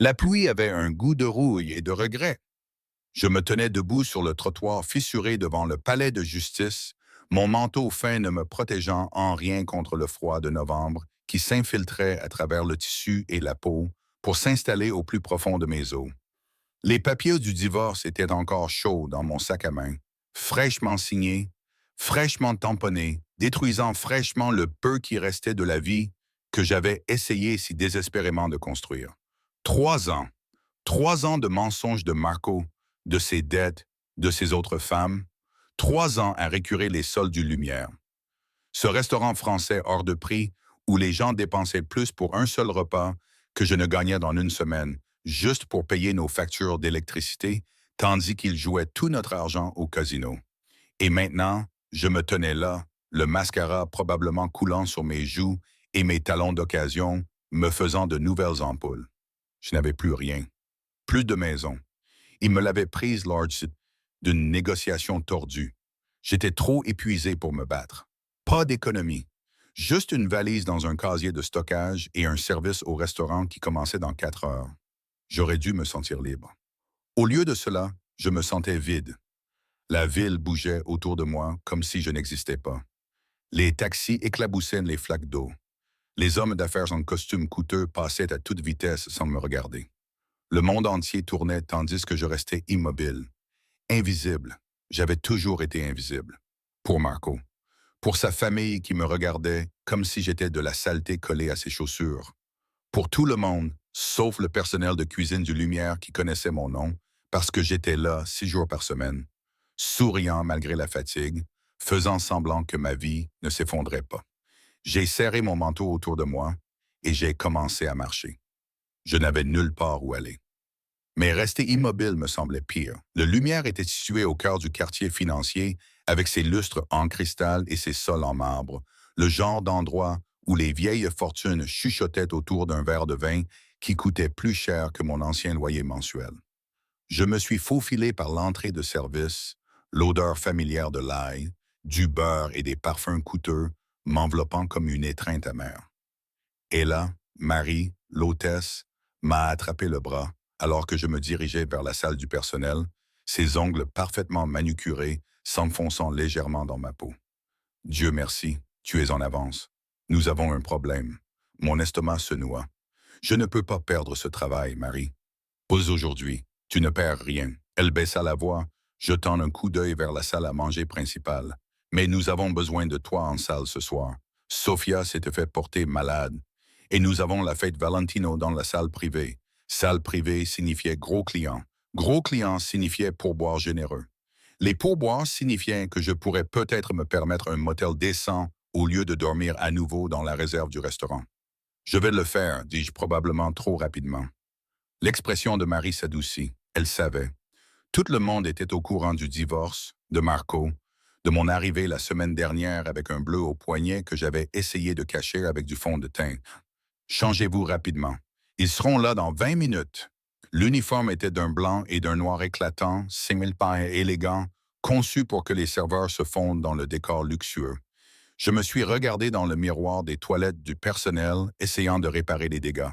La pluie avait un goût de rouille et de regret. Je me tenais debout sur le trottoir fissuré devant le palais de justice, mon manteau fin ne me protégeant en rien contre le froid de novembre qui s'infiltrait à travers le tissu et la peau pour s'installer au plus profond de mes os. Les papiers du divorce étaient encore chauds dans mon sac à main, fraîchement signés, fraîchement tamponnés, détruisant fraîchement le peu qui restait de la vie que j'avais essayé si désespérément de construire. 3 ans. 3 ans de mensonges de Marco, de ses dettes, de ses autres femmes. 3 ans à récurer les sols du Lumière. Ce restaurant français hors de prix où les gens dépensaient plus pour un seul repas que je ne gagnais dans une semaine, juste pour payer nos factures d'électricité, tandis qu'ils jouaient tout notre argent au casino. Et maintenant, je me tenais là, le mascara probablement coulant sur mes joues et mes talons d'occasion, me faisant de nouvelles ampoules. Je n'avais plus rien. Plus de maison. Il me l'avait prise lors d'une négociation tordue. J'étais trop épuisé pour me battre. Pas d'économie. Juste une valise dans un casier de stockage et un service au restaurant qui commençait dans 4 heures. J'aurais dû me sentir libre. Au lieu de cela, je me sentais vide. La ville bougeait autour de moi comme si je n'existais pas. Les taxis éclaboussaient les flaques d'eau. Les hommes d'affaires en costume coûteux passaient à toute vitesse sans me regarder. Le monde entier tournait tandis que je restais immobile, invisible. J'avais toujours été invisible. Pour Marco. Pour sa famille qui me regardait comme si j'étais de la saleté collée à ses chaussures. Pour tout le monde, sauf le personnel de cuisine du Lumière qui connaissait mon nom, parce que j'étais là 6 jours par semaine, souriant malgré la fatigue, faisant semblant que ma vie ne s'effondrait pas. J'ai serré mon manteau autour de moi et j'ai commencé à marcher. Je n'avais nulle part où aller. Mais rester immobile me semblait pire. Le Lumière était situé au cœur du quartier financier, avec ses lustres en cristal et ses sols en marbre, le genre d'endroit où les vieilles fortunes chuchotaient autour d'un verre de vin qui coûtait plus cher que mon ancien loyer mensuel. Je me suis faufilé par l'entrée de service, l'odeur familière de l'ail, du beurre et des parfums coûteux m'enveloppant comme une étreinte amère. Et là, Marie, l'hôtesse, m'a attrapé le bras alors que je me dirigeais vers la salle du personnel, ses ongles parfaitement manucurés s'enfonçant légèrement dans ma peau. Dieu merci, tu es en avance. Nous avons un problème. Mon estomac se noie. Je ne peux pas perdre ce travail, Marie. Pas aujourd'hui. Tu ne perds rien. Elle baissa la voix, jetant un coup d'œil vers la salle à manger principale. Mais nous avons besoin de toi en salle ce soir. Sophia s'était fait porter malade. Et nous avons la fête Valentino dans la salle privée. Salle privée signifiait gros client. Gros client signifiait pourboire généreux. Les pourboires signifiaient que je pourrais peut-être me permettre un motel décent au lieu de dormir à nouveau dans la réserve du restaurant. Je vais le faire, dis-je probablement trop rapidement. L'expression de Marie s'adoucit. Elle savait. Tout le monde était au courant du divorce, de Marco, de mon arrivée la semaine dernière avec un bleu au poignet que j'avais essayé de cacher avec du fond de teint. Changez-vous rapidement. Ils seront là dans 20 minutes. L'uniforme était d'un blanc et d'un noir éclatant, simili-pain élégant, conçu pour que les serveurs se fondent dans le décor luxueux. Je me suis regardé dans le miroir des toilettes du personnel, essayant de réparer les dégâts.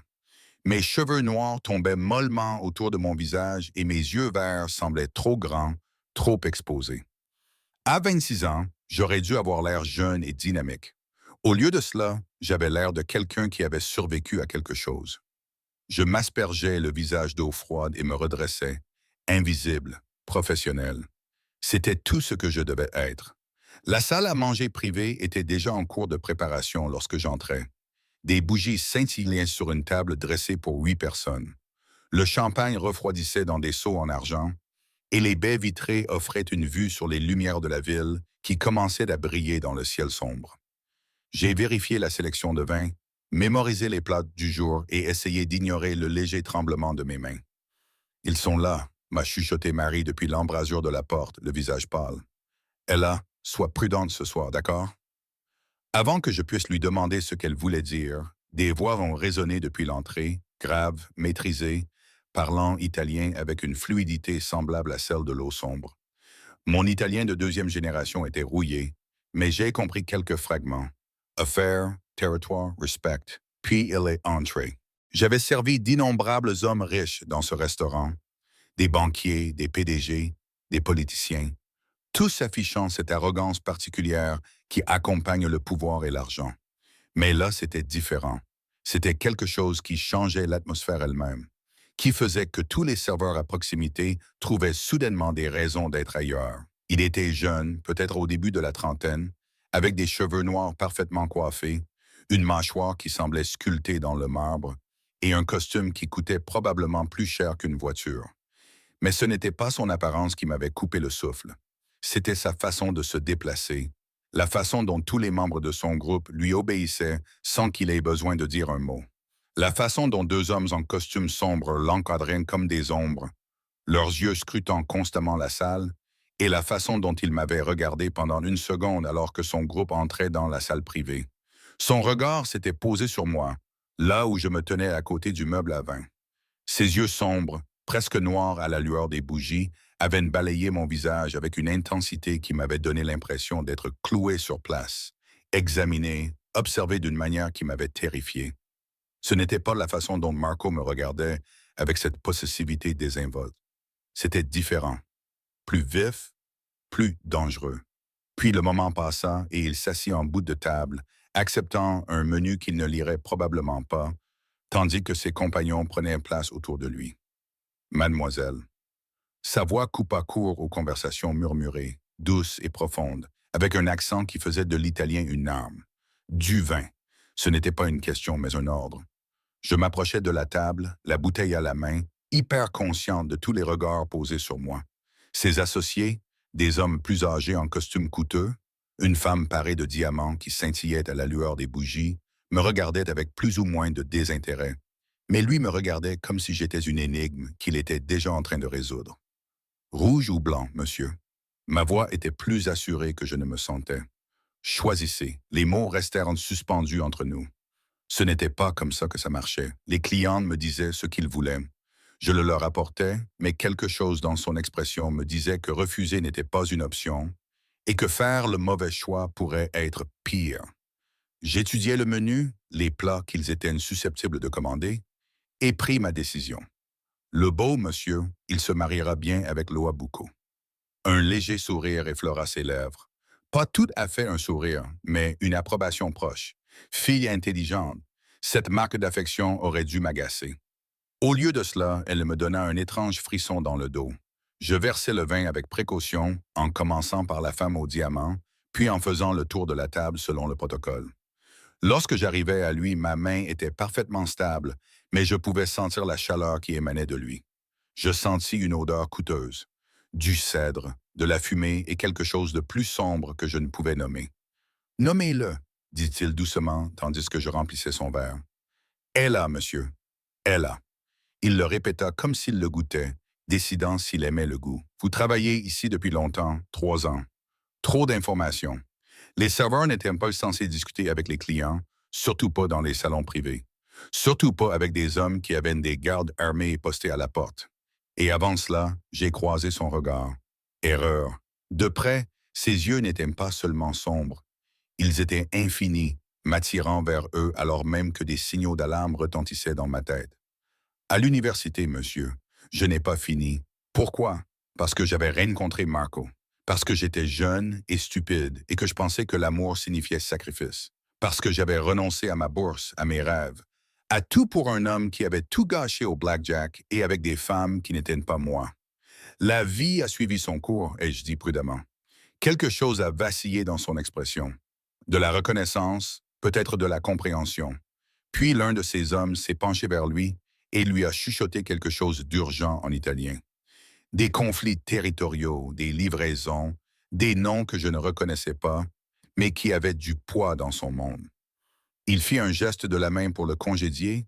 Mes cheveux noirs tombaient mollement autour de mon visage et mes yeux verts semblaient trop grands, trop exposés. À 26 ans, j'aurais dû avoir l'air jeune et dynamique. Au lieu de cela, j'avais l'air de quelqu'un qui avait survécu à quelque chose. Je m'aspergeais le visage d'eau froide et me redressais, invisible, professionnel. C'était tout ce que je devais être. La salle à manger privée était déjà en cours de préparation lorsque j'entrais. Des bougies scintillaient sur une table dressée pour 8 personnes. Le champagne refroidissait dans des seaux en argent, et les baies vitrées offraient une vue sur les lumières de la ville qui commençaient à briller dans le ciel sombre. J'ai vérifié la sélection de vins, mémorisé les plats du jour et essayé d'ignorer le léger tremblement de mes mains. Ils sont là, m'a chuchoté Marie depuis l'embrasure de la porte, le visage pâle. Ella, sois prudente ce soir, d'accord? Avant que je puisse lui demander ce qu'elle voulait dire, des voix ont résonné depuis l'entrée, graves, maîtrisées, parlant italien avec une fluidité semblable à celle de l'eau sombre. Mon italien de deuxième génération était rouillé, mais j'ai compris quelques fragments. Affaire, territoire, respect. Puis il est entré. J'avais servi d'innombrables hommes riches dans ce restaurant, des banquiers, des PDG, des politiciens, tous affichant cette arrogance particulière qui accompagne le pouvoir et l'argent. Mais là, c'était différent. C'était quelque chose qui changeait l'atmosphère elle-même, qui faisait que tous les serveurs à proximité trouvaient soudainement des raisons d'être ailleurs. Il était jeune, peut-être au début de la trentaine, avec des cheveux noirs parfaitement coiffés, une mâchoire qui semblait sculptée dans le marbre, et un costume qui coûtait probablement plus cher qu'une voiture. Mais ce n'était pas son apparence qui m'avait coupé le souffle. C'était sa façon de se déplacer, la façon dont tous les membres de son groupe lui obéissaient sans qu'il ait besoin de dire un mot. La façon dont deux hommes en costume sombre l'encadraient comme des ombres, leurs yeux scrutant constamment la salle, et la façon dont il m'avait regardé pendant une seconde alors que son groupe entrait dans la salle privée. Son regard s'était posé sur moi, là où je me tenais à côté du meuble à vin. Ses yeux sombres, presque noirs à la lueur des bougies, avaient balayé mon visage avec une intensité qui m'avait donné l'impression d'être cloué sur place, examiné, observé d'une manière qui m'avait terrifié. Ce n'était pas la façon dont Marco me regardait avec cette possessivité désinvolte. C'était différent, plus vif, plus dangereux. Puis le moment passa et il s'assit en bout de table, acceptant un menu qu'il ne lirait probablement pas, tandis que ses compagnons prenaient place autour de lui. Mademoiselle. Sa voix coupa court aux conversations murmurées, douces et profondes, avec un accent qui faisait de l'italien une arme. Du vin. Ce n'était pas une question, mais un ordre. Je m'approchais de la table, la bouteille à la main, hyper consciente de tous les regards posés sur moi. Ses associés, des hommes plus âgés en costume coûteux, une femme parée de diamants qui scintillait à la lueur des bougies, me regardaient avec plus ou moins de désintérêt. Mais lui me regardait comme si j'étais une énigme qu'il était déjà en train de résoudre. Rouge ou blanc, monsieur? Ma voix était plus assurée que je ne me sentais. Choisissez. Les mots restèrent suspendus entre nous. Ce n'était pas comme ça que ça marchait. Les clients me disaient ce qu'ils voulaient. Je le leur apportais, mais quelque chose dans son expression me disait que refuser n'était pas une option et que faire le mauvais choix pourrait être pire. J'étudiais le menu, les plats qu'ils étaient susceptibles de commander, et pris ma décision. Le beau monsieur, il se mariera bien avec Loabuco. Un léger sourire effleura ses lèvres. Pas tout à fait un sourire, mais une approbation proche. Fille intelligente, cette marque d'affection aurait dû m'agacer. Au lieu de cela, elle me donna un étrange frisson dans le dos. Je versai le vin avec précaution, en commençant par la femme au diamant, puis en faisant le tour de la table selon le protocole. Lorsque j'arrivais à lui, ma main était parfaitement stable, mais je pouvais sentir la chaleur qui émanait de lui. Je sentis une odeur coûteuse, du cèdre, de la fumée et quelque chose de plus sombre que je ne pouvais nommer. Nommez-le, dit-il doucement tandis que je remplissais son verre. Elle a, monsieur, elle a. Il le répéta comme s'il le goûtait, décidant s'il aimait le goût. Vous travaillez ici depuis longtemps, 3 ans. Trop d'informations. Les serveurs n'étaient pas censés discuter avec les clients, surtout pas dans les salons privés. Surtout pas avec des hommes qui avaient des gardes armés postés à la porte. Et avant cela, j'ai croisé son regard. Erreur. De près, ses yeux n'étaient pas seulement sombres. Ils étaient infinis, m'attirant vers eux alors même que des signaux d'alarme retentissaient dans ma tête. À l'université, monsieur, je n'ai pas fini. Pourquoi? Parce que j'avais rencontré Marco. Parce que j'étais jeune et stupide et que je pensais que l'amour signifiait sacrifice. Parce que j'avais renoncé à ma bourse, à mes rêves. À tout pour un homme qui avait tout gâché au blackjack et avec des femmes qui n'étaient pas moi. La vie a suivi son cours, ai-je dit prudemment. Quelque chose a vacillé dans son expression. De la reconnaissance, peut-être de la compréhension. Puis l'un de ces hommes s'est penché vers lui et lui a chuchoté quelque chose d'urgent en italien. Des conflits territoriaux, des livraisons, des noms que je ne reconnaissais pas, mais qui avaient du poids dans son monde. Il fit un geste de la main pour le congédier,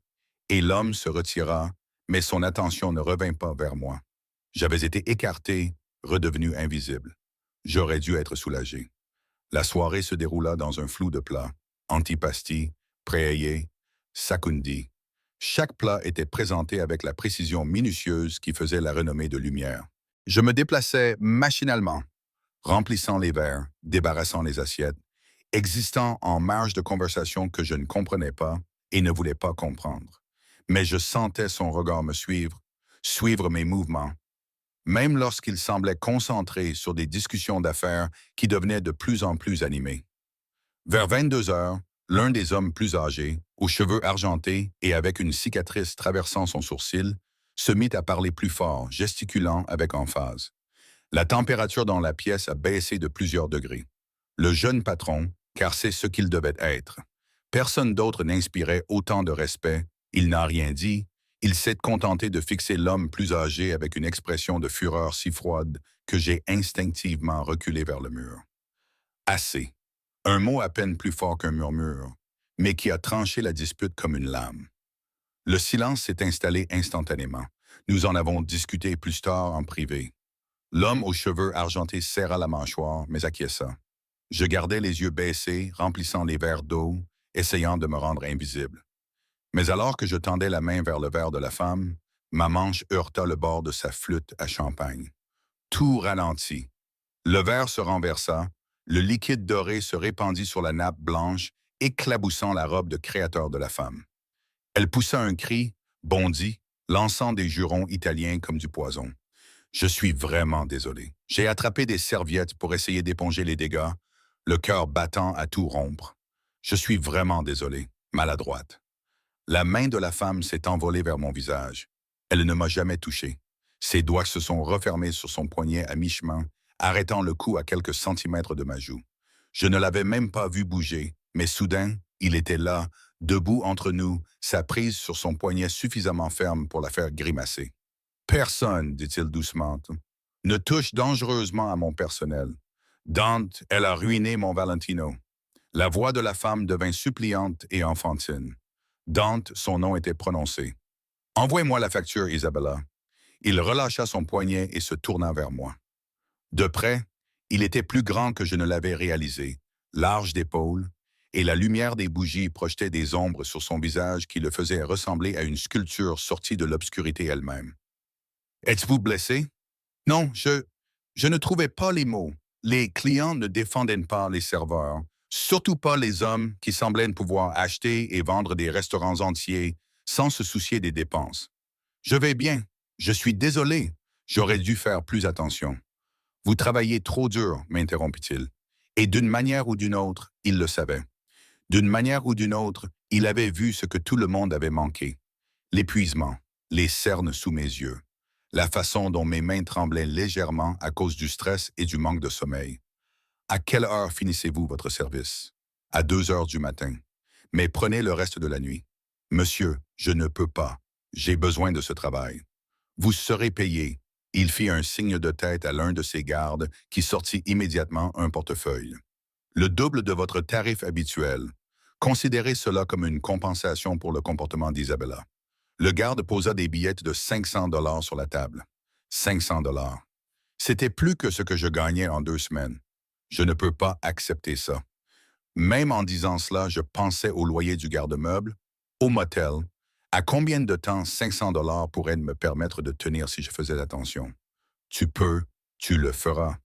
et l'homme se retira, mais son attention ne revint pas vers moi. J'avais été écarté, redevenu invisible. J'aurais dû être soulagé. La soirée se déroula dans un flou de plats. Antipasti, préayé, sakundi. Chaque plat était présenté avec la précision minutieuse qui faisait la renommée de Lumière. Je me déplaçais machinalement, remplissant les verres, débarrassant les assiettes, existant en marge de conversation que je ne comprenais pas et ne voulais pas comprendre. mais je sentais son regard me suivre, suivre mes mouvements, même lorsqu'il semblait concentré sur des discussions d'affaires qui devenaient de plus en plus animées. Vers 22 heures, l'un des hommes plus âgés, aux cheveux argentés et avec une cicatrice traversant son sourcil, se mit à parler plus fort, gesticulant avec emphase. La température dans la pièce a baissé de plusieurs degrés. Le jeune patron, car c'est ce qu'il devait être. Personne d'autre n'inspirait autant de respect. Il n'a rien dit. Il s'est contenté de fixer l'homme plus âgé avec une expression de fureur si froide que j'ai instinctivement reculé vers le mur. Assez. Un mot à peine plus fort qu'un murmure, mais qui a tranché la dispute comme une lame. Le silence s'est installé instantanément. Nous en avons discuté plus tard en privé. L'homme aux cheveux argentés serra la mâchoire, mais acquiesça. Je gardais les yeux baissés, remplissant les verres d'eau, essayant de me rendre invisible. Mais alors que je tendais la main vers le verre de la femme, ma manche heurta le bord de sa flûte à champagne. Tout ralentit. Le verre se renversa, le liquide doré se répandit sur la nappe blanche, éclaboussant la robe de créateur de la femme. Elle poussa un cri, bondit, lançant des jurons italiens comme du poison. Je suis vraiment désolé. J'ai attrapé des serviettes pour essayer d'éponger les dégâts, le cœur battant à tout rompre. Je suis vraiment désolé, maladroite. La main de la femme s'est envolée vers mon visage. Elle ne m'a jamais touché. Ses doigts se sont refermés sur son poignet à mi-chemin, arrêtant le coup à quelques centimètres de ma joue. Je ne l'avais même pas vu bouger, mais soudain, il était là, debout entre nous, sa prise sur son poignet suffisamment ferme pour la faire grimacer. Personne, dit-il doucement, ne touche dangereusement à mon personnel. Dante, elle a ruiné mon Valentino. La voix de la femme devint suppliante et enfantine. Dante, son nom était prononcé. Envoie-moi la facture, Isabella. Il relâcha son poignet et se tourna vers moi. De près, il était plus grand que je ne l'avais réalisé, large d'épaules, et la lumière des bougies projetait des ombres sur son visage qui le faisaient ressembler à une sculpture sortie de l'obscurité elle-même. Êtes-vous blessé? Non, je ne trouvais pas les mots. Les clients ne défendaient pas les serveurs, surtout pas les hommes qui semblaient pouvoir acheter et vendre des restaurants entiers sans se soucier des dépenses. Je vais bien. Je suis désolé. J'aurais dû faire plus attention. Vous travaillez trop dur, m'interrompit-il. Et d'une manière ou d'une autre, il le savait. D'une manière ou d'une autre, il avait vu ce que tout le monde avait manqué. L'épuisement, les cernes sous mes yeux, la façon dont mes mains tremblaient légèrement à cause du stress et du manque de sommeil. À quelle heure finissez-vous votre service? À 2 heures du matin. Mais prenez le reste de la nuit. Monsieur, je ne peux pas. J'ai besoin de ce travail. Vous serez payé. Il fit un signe de tête à l'un de ses gardes qui sortit immédiatement un portefeuille. Le double de votre tarif habituel. Considérez cela comme une compensation pour le comportement d'Isabella. Le garde posa des billettes de 500 dollars sur la table. 500 dollars. C'était plus que ce que je gagnais en 2 semaines. Je ne peux pas accepter ça. Même en disant cela, je pensais au loyer du garde-meuble, au motel, à combien de temps 500 dollars pourraient me permettre de tenir si je faisais attention. Tu peux, tu le feras.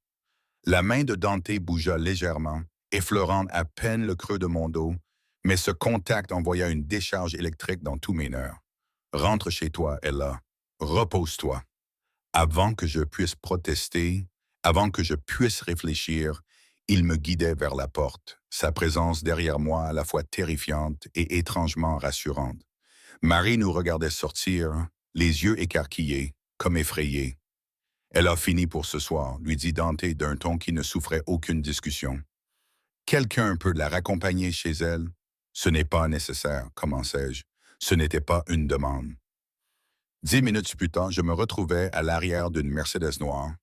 La main de Dante bougea légèrement, effleurant à peine le creux de mon dos, mais ce contact envoya une décharge électrique dans tous mes nerfs. Rentre chez toi, Ella. Repose-toi. Avant que je puisse protester, avant que je puisse réfléchir, il me guidait vers la porte, sa présence derrière moi à la fois terrifiante et étrangement rassurante. Marie nous regardait sortir, les yeux écarquillés, comme effrayés. Elle a fini pour ce soir, lui dit Dante d'un ton qui ne souffrait aucune discussion. Quelqu'un peut la raccompagner chez elle? Ce n'est pas nécessaire, commençai-je. Ce n'était pas une demande. 10 minutes plus tard, je me retrouvais à l'arrière d'une Mercedes noire,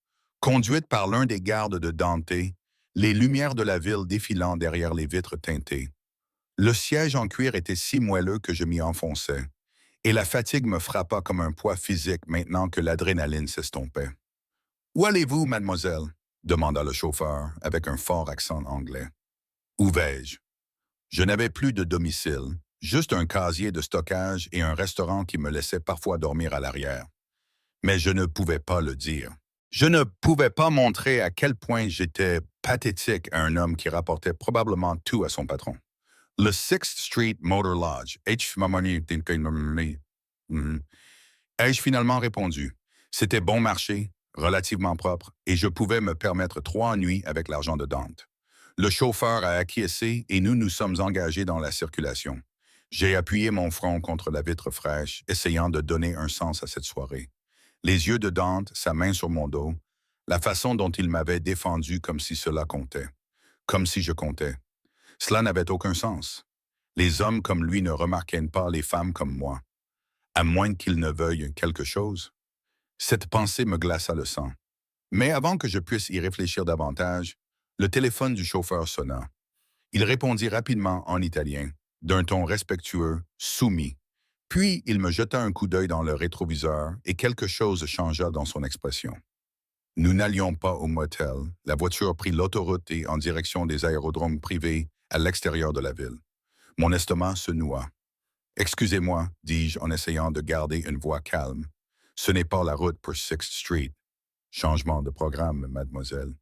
conduite par l'un des gardes de Dante, les lumières de la ville défilant derrière les vitres teintées. Le siège en cuir était si moelleux que je m'y enfonçais, et la fatigue me frappa comme un poids physique maintenant que l'adrénaline s'estompait. « Où allez-vous, mademoiselle? » demanda le chauffeur avec un fort accent anglais. Où vais-je? Je n'avais plus de domicile, juste un casier de stockage et un restaurant qui me laissait parfois dormir à l'arrière. Mais je ne pouvais pas le dire. Je ne pouvais pas montrer à quel point j'étais pathétique à un homme qui rapportait probablement tout à son patron. Le Sixth Street Motor Lodge, Mhm. Ai-je finalement répondu? C'était bon marché, relativement propre, et je pouvais me permettre 3 nuits avec l'argent de Dante. Le chauffeur a acquiescé et nous nous sommes engagés dans la circulation. J'ai appuyé mon front contre la vitre fraîche, essayant de donner un sens à cette soirée. Les yeux de Dante, sa main sur mon dos, la façon dont il m'avait défendu comme si cela comptait, comme si je comptais. Cela n'avait aucun sens. Les hommes comme lui ne remarquaient pas les femmes comme moi, à moins qu'ils ne veuillent quelque chose. Cette pensée me glaça le sang. Mais avant que je puisse y réfléchir davantage, le téléphone du chauffeur sonna. Il répondit rapidement en italien, d'un ton respectueux, soumis. Puis il me jeta un coup d'œil dans le rétroviseur et quelque chose changea dans son expression. Nous n'allions pas au motel. La voiture prit l'autoroute et en direction des aérodromes privés à l'extérieur de la ville. Mon estomac se noua. Excusez-moi, dis-je en essayant de garder une voix calme. Ce n'est pas la route pour Sixth Street. Changement de programme, mademoiselle.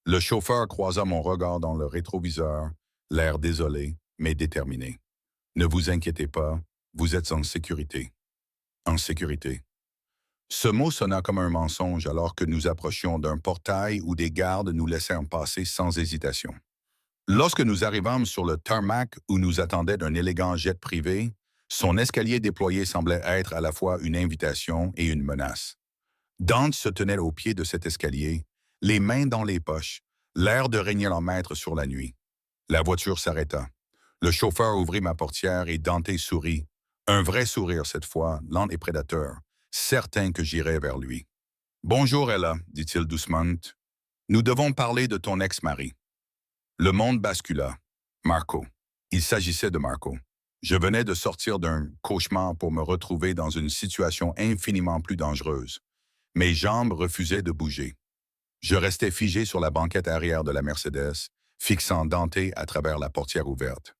Le chauffeur croisa mon regard dans le rétroviseur, l'air désolé, mais déterminé. Ne vous inquiétez pas, vous êtes en sécurité. En sécurité. Ce mot sonna comme un mensonge alors que nous approchions d'un portail où des gardes nous laissèrent passer sans hésitation. Lorsque nous arrivâmes sur le tarmac où nous attendait un élégant jet privé, son escalier déployé semblait être à la fois une invitation et une menace. Dante se tenait au pied de cet escalier, les mains dans les poches, l'air de régner en maître sur la nuit. La voiture s'arrêta. Le chauffeur ouvrit ma portière et Dante sourit. Un vrai sourire cette fois, lent et prédateur, certain que j'irais vers lui. Bonjour, Ella, dit-il doucement. Nous devons parler de ton ex-mari. Le monde bascula. Marco. Il s'agissait de Marco. Je venais de sortir d'un cauchemar pour me retrouver dans une situation infiniment plus dangereuse. Mes jambes refusaient de bouger. Je restais figé sur la banquette arrière de la Mercedes, fixant Dante à travers la portière ouverte.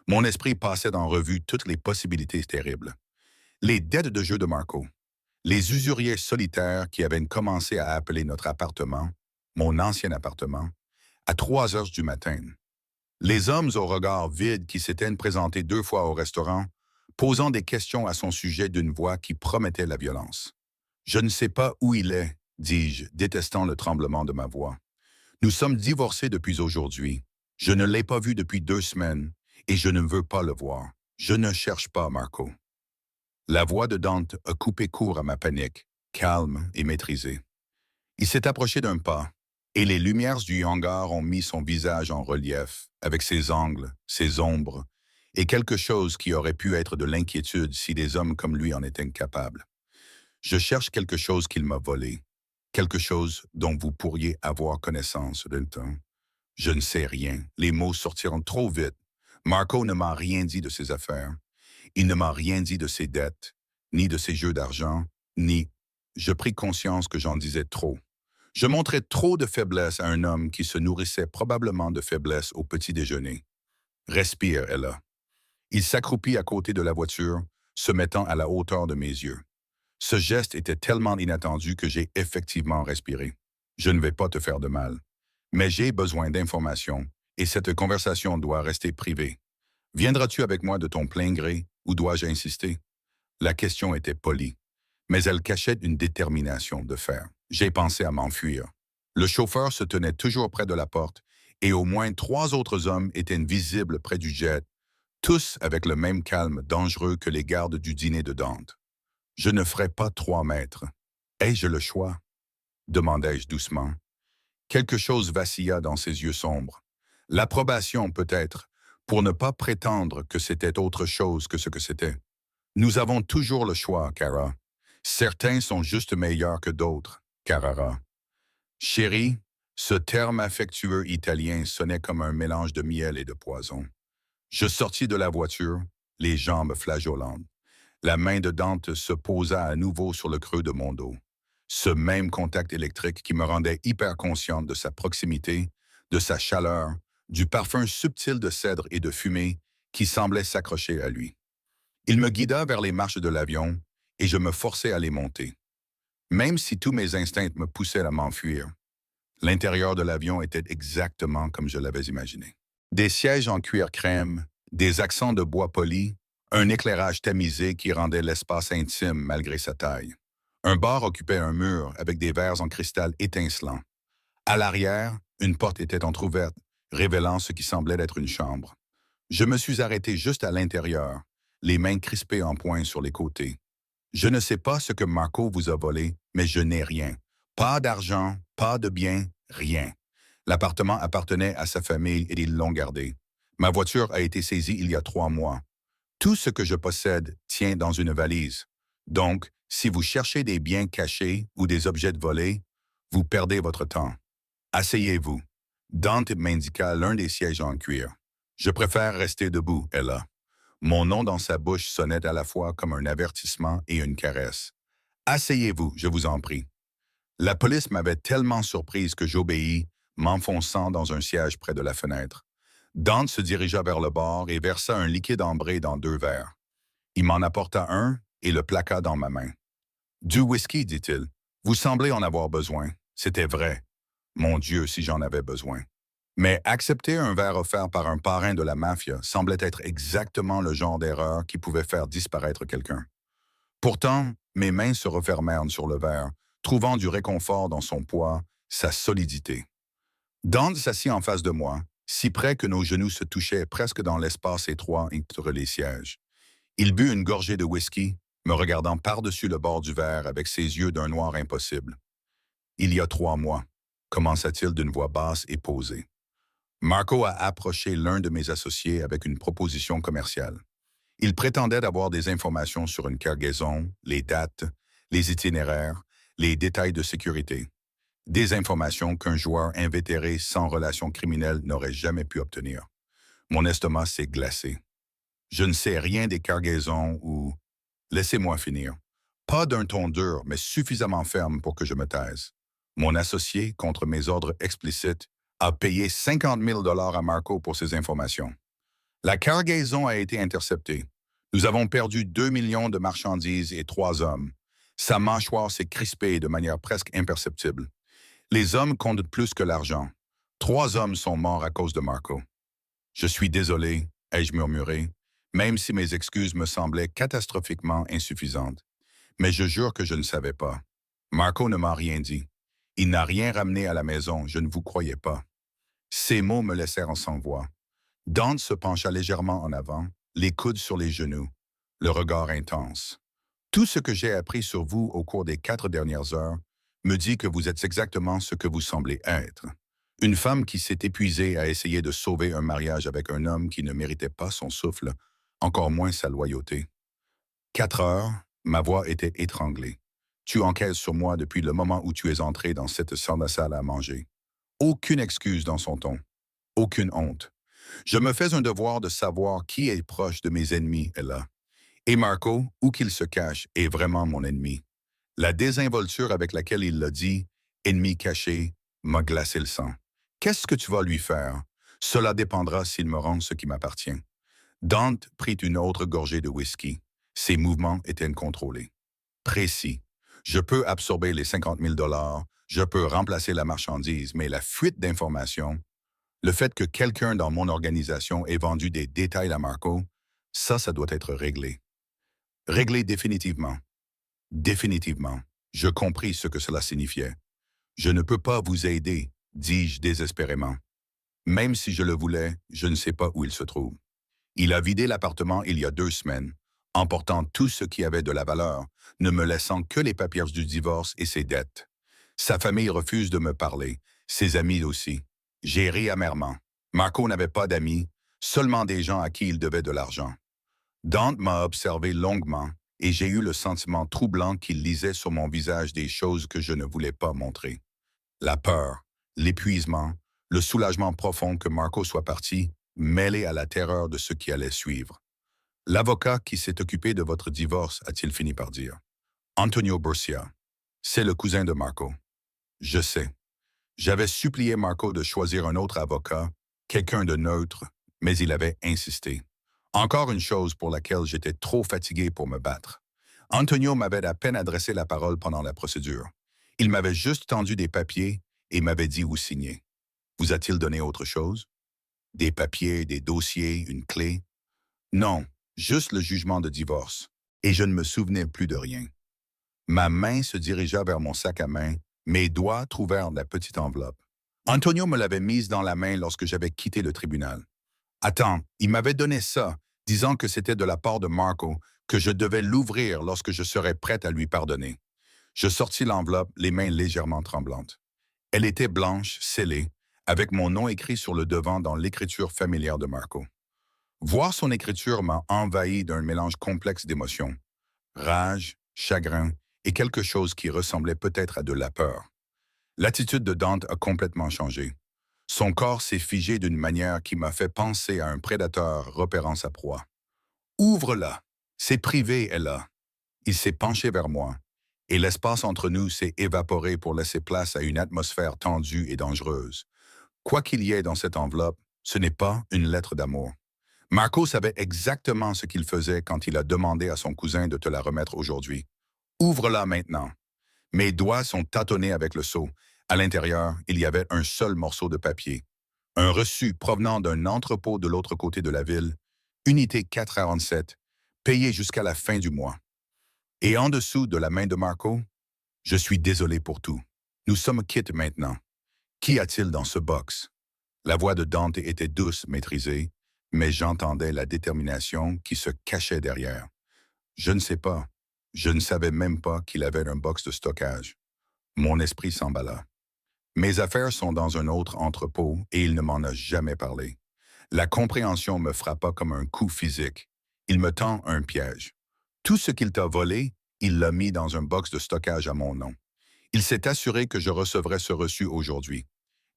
Mon esprit passait en revue toutes les possibilités terribles. Les dettes de jeu de Marco. Les usuriers solitaires qui avaient commencé à appeler notre appartement, mon ancien appartement, à 3 heures du matin. Les hommes au regard vide qui s'étaient présentés 2 fois au restaurant, posant des questions à son sujet d'une voix qui promettait la violence. Je ne sais pas où il est, dis-je, détestant le tremblement de ma voix. Nous sommes divorcés depuis aujourd'hui. Je ne l'ai pas vu depuis 2 semaines et je ne veux pas le voir. Je ne cherche pas Marco. La voix de Dante a coupé court à ma panique, calme et maîtrisée. Il s'est approché d'un pas, et les lumières du hangar ont mis son visage en relief, avec ses angles, ses ombres, et quelque chose qui aurait pu être de l'inquiétude si des hommes comme lui en étaient capables. Je cherche quelque chose qu'il m'a volé, quelque chose dont vous pourriez avoir connaissance d'un temps. Je ne sais rien, les mots sortiront trop vite. Marco ne m'a rien dit de ses affaires. Il ne m'a rien dit de ses dettes, ni de ses jeux d'argent, ni... Je pris conscience que j'en disais trop. Je montrais trop de faiblesse à un homme qui se nourrissait probablement de faiblesse au petit déjeuner. Respire, Ella. Il s'accroupit à côté de la voiture, se mettant à la hauteur de mes yeux. Ce geste était tellement inattendu que j'ai effectivement respiré. Je ne vais pas te faire de mal. Mais j'ai besoin d'informations, et cette conversation doit rester privée. Viendras-tu avec moi de ton plein gré, ou dois-je insister? La question était polie, mais elle cachait une détermination de faire. J'ai pensé à m'enfuir. Le chauffeur se tenait toujours près de la porte, et au moins 3 autres hommes étaient visibles près du jet, tous avec le même calme dangereux que les gardes du dîner de Dante. Je ne ferai pas 3 mètres. Ai-je le choix? Demandai-je doucement. Quelque chose vacilla dans ses yeux sombres. L'approbation peut-être, pour ne pas prétendre que c'était autre chose que ce que c'était. Nous avons toujours le choix, Cara. Certains sont juste meilleurs que d'autres, Carrara. Chérie, ce terme affectueux italien sonnait comme un mélange de miel et de poison. Je sortis de la voiture, les jambes flageolantes. La main de Dante se posa à nouveau sur le creux de mon dos. Ce même contact électrique qui me rendait hyper consciente de sa proximité, de sa chaleur, du parfum subtil de cèdre et de fumée qui semblait s'accrocher à lui. Il me guida vers les marches de l'avion et je me forçai à les monter. Même si tous mes instincts me poussaient à m'enfuir, l'intérieur de l'avion était exactement comme je l'avais imaginé. Des sièges en cuir crème, des accents de bois poli, Un éclairage tamisé qui rendait l'espace intime malgré sa taille. Un bar occupait un mur avec des verres en cristal étincelants. À l'arrière, une porte était entr'ouverte, révélant ce qui semblait être une chambre. Je me suis arrêté juste à l'intérieur, les mains crispées en poing sur les côtés. Je ne sais pas ce que Marco vous a volé, mais je n'ai rien. Pas d'argent, pas de biens, rien. L'appartement appartenait à sa famille et ils l'ont gardé. Ma voiture a été saisie il y a 3 mois. Tout ce que je possède tient dans une valise. Donc, si vous cherchez des biens cachés ou des objets volés, vous perdez votre temps. Asseyez-vous. Dante m'indiqua l'un des sièges en cuir. Je préfère rester debout, Ella. Mon nom dans sa bouche sonnait à la fois comme un avertissement et une caresse. Asseyez-vous, je vous en prie. La police m'avait tellement surprise que j'obéis, m'enfonçant dans un siège près de la fenêtre. Dante se dirigea vers le bar et versa un liquide ambré dans 2 verres. Il m'en apporta un et le plaqua dans ma main. Du whisky, dit-il. Vous semblez en avoir besoin. C'était vrai. Mon Dieu, si j'en avais besoin. Mais accepter un verre offert par un parrain de la mafia semblait être exactement le genre d'erreur qui pouvait faire disparaître quelqu'un. Pourtant, mes mains se refermèrent sur le verre, trouvant du réconfort dans son poids, sa solidité. Dante s'assit en face de moi, si près que nos genoux se touchaient presque dans l'espace étroit entre les sièges. Il but une gorgée de whisky, me regardant par-dessus le bord du verre avec ses yeux d'un noir impossible. Il y a 3 mois, commença-t-il d'une voix basse et posée. Marco a approché l'un de mes associés avec une proposition commerciale. Il prétendait avoir des informations sur une cargaison, les dates, les itinéraires, les détails de sécurité. Des informations qu'un joueur invétéré sans relation criminelle n'aurait jamais pu obtenir. Mon estomac s'est glacé. Je ne sais rien des cargaisons ou... Laissez-moi finir. Pas d'un ton dur, mais suffisamment ferme pour que je me taise. Mon associé, contre mes ordres explicites, a payé 50 000 $ à Marco pour ces informations. La cargaison a été interceptée. Nous avons perdu 2 millions de marchandises et 3 hommes. Sa mâchoire s'est crispée de manière presque imperceptible. Les hommes comptent plus que l'argent. 3 hommes sont morts à cause de Marco. Je suis désolé, ai-je murmuré, même si mes excuses me semblaient catastrophiquement insuffisantes. Mais je jure que je ne savais pas. Marco ne m'a rien dit. Il n'a rien ramené à la maison, je ne vous croyais pas. Ces mots me laissèrent sans voix. Dante se pencha légèrement en avant, les coudes sur les genoux, le regard intense. Tout ce que j'ai appris sur vous au cours des 4 dernières heures me dit que vous êtes exactement ce que vous semblez être. Une femme qui s'est épuisée à essayer de sauver un mariage avec un homme qui ne méritait pas son souffle, encore moins sa loyauté. 4 heures, ma voix était étranglée. Tu enquêtes sur moi depuis le moment où tu es entré dans cette salle à manger. Aucune excuse dans son ton. Aucune honte. Je me fais un devoir de savoir qui est proche de mes ennemis, Ella. Et Marco, où qu'il se cache, est vraiment mon ennemi. La désinvolture avec laquelle il l'a dit, ennemi caché, m'a glacé le sang. Qu'est-ce que tu vas lui faire? Cela dépendra s'il me rend ce qui m'appartient. Dante prit une autre gorgée de whisky. Ses mouvements étaient incontrôlés. Précis. Je peux absorber les 50 000 $, je peux remplacer la marchandise, mais la fuite d'informations, le fait que quelqu'un dans mon organisation ait vendu des détails à Marco, ça doit être réglé. Réglé définitivement. Définitivement. Je compris ce que cela signifiait. Je ne peux pas vous aider, dis-je désespérément. Même si je le voulais, je ne sais pas où il se trouve. Il a vidé l'appartement il y a 2 semaines, emportant tout ce qui avait de la valeur, ne me laissant que les papiers du divorce et ses dettes. Sa famille refuse de me parler, ses amis aussi. J'ai ri amèrement. Marco n'avait pas d'amis, seulement des gens à qui il devait de l'argent. Dante m'a observé longuement et j'ai eu le sentiment troublant qu'il lisait sur mon visage des choses que je ne voulais pas montrer. La peur, l'épuisement, le soulagement profond que Marco soit parti, mêlé à la terreur de ce qui allait suivre. L'avocat qui s'est occupé de votre divorce, a-t-il fini par dire. Antonio Burcia. C'est le cousin de Marco. Je sais. J'avais supplié Marco de choisir un autre avocat, quelqu'un de neutre, mais il avait insisté. Encore une chose pour laquelle j'étais trop fatigué pour me battre. Antonio m'avait à peine adressé la parole pendant la procédure. Il m'avait juste tendu des papiers et m'avait dit où signer. Vous a-t-il donné autre chose? Des papiers, des dossiers, une clé? Non, juste le jugement de divorce. Et je ne me souvenais plus de rien. Ma main se dirigea vers mon sac à main, mes doigts trouvèrent la petite enveloppe. Antonio me l'avait mise dans la main lorsque j'avais quitté le tribunal. Attends, il m'avait donné ça, disant que c'était de la part de Marco, que je devais l'ouvrir lorsque je serais prête à lui pardonner. Je sortis l'enveloppe, les mains légèrement tremblantes. Elle était blanche, scellée, avec mon nom écrit sur le devant dans l'écriture familière de Marco. Voir son écriture m'a envahi d'un mélange complexe d'émotions. Rage, chagrin et quelque chose qui ressemblait peut-être à de la peur. L'attitude de Dante a complètement changé. Son corps s'est figé d'une manière qui m'a fait penser à un prédateur repérant sa proie. Ouvre-la. C'est privé, elle a. Il s'est penché vers moi, et l'espace entre nous s'est évaporé pour laisser place à une atmosphère tendue et dangereuse. Quoi qu'il y ait dans cette enveloppe, ce n'est pas une lettre d'amour. Marco savait exactement ce qu'il faisait quand il a demandé à son cousin de te la remettre aujourd'hui. Ouvre-la maintenant. Mes doigts sont tâtonnés avec le seau. À l'intérieur, il y avait un seul morceau de papier. Un reçu provenant d'un entrepôt de l'autre côté de la ville, unité 447, payé jusqu'à la fin du mois. Et en dessous de la main de Marco, je suis désolé pour tout. Nous sommes quittes maintenant. Qu'y a-t-il dans ce box? La voix de Dante était douce, maîtrisée, mais j'entendais la détermination qui se cachait derrière. Je ne sais pas. Je ne savais même pas qu'il avait un box de stockage. Mon esprit s'emballa. Mes affaires sont dans un autre entrepôt et il ne m'en a jamais parlé. La compréhension me frappa comme un coup physique. Il me tend un piège. Tout ce qu'il t'a volé, il l'a mis dans un box de stockage à mon nom. Il s'est assuré que je recevrais ce reçu aujourd'hui.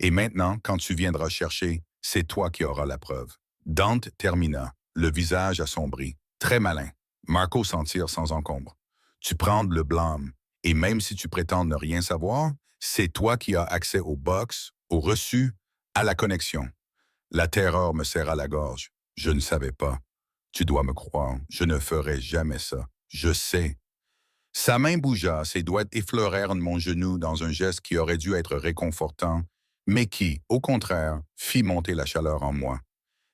Et maintenant, quand tu viendras chercher, c'est toi qui auras la preuve. Dante termina, le visage assombri. Très malin. Marco s'en tire sans encombre. Tu prends le blâme, et même si tu prétends ne rien savoir, c'est toi qui as accès au box, au reçu, à la connexion. La terreur me serra la gorge. Je ne savais pas. Tu dois me croire, je ne ferai jamais ça. Je sais. Sa main bougea, ses doigts effleurèrent mon genou dans un geste qui aurait dû être réconfortant, mais qui, au contraire, fit monter la chaleur en moi.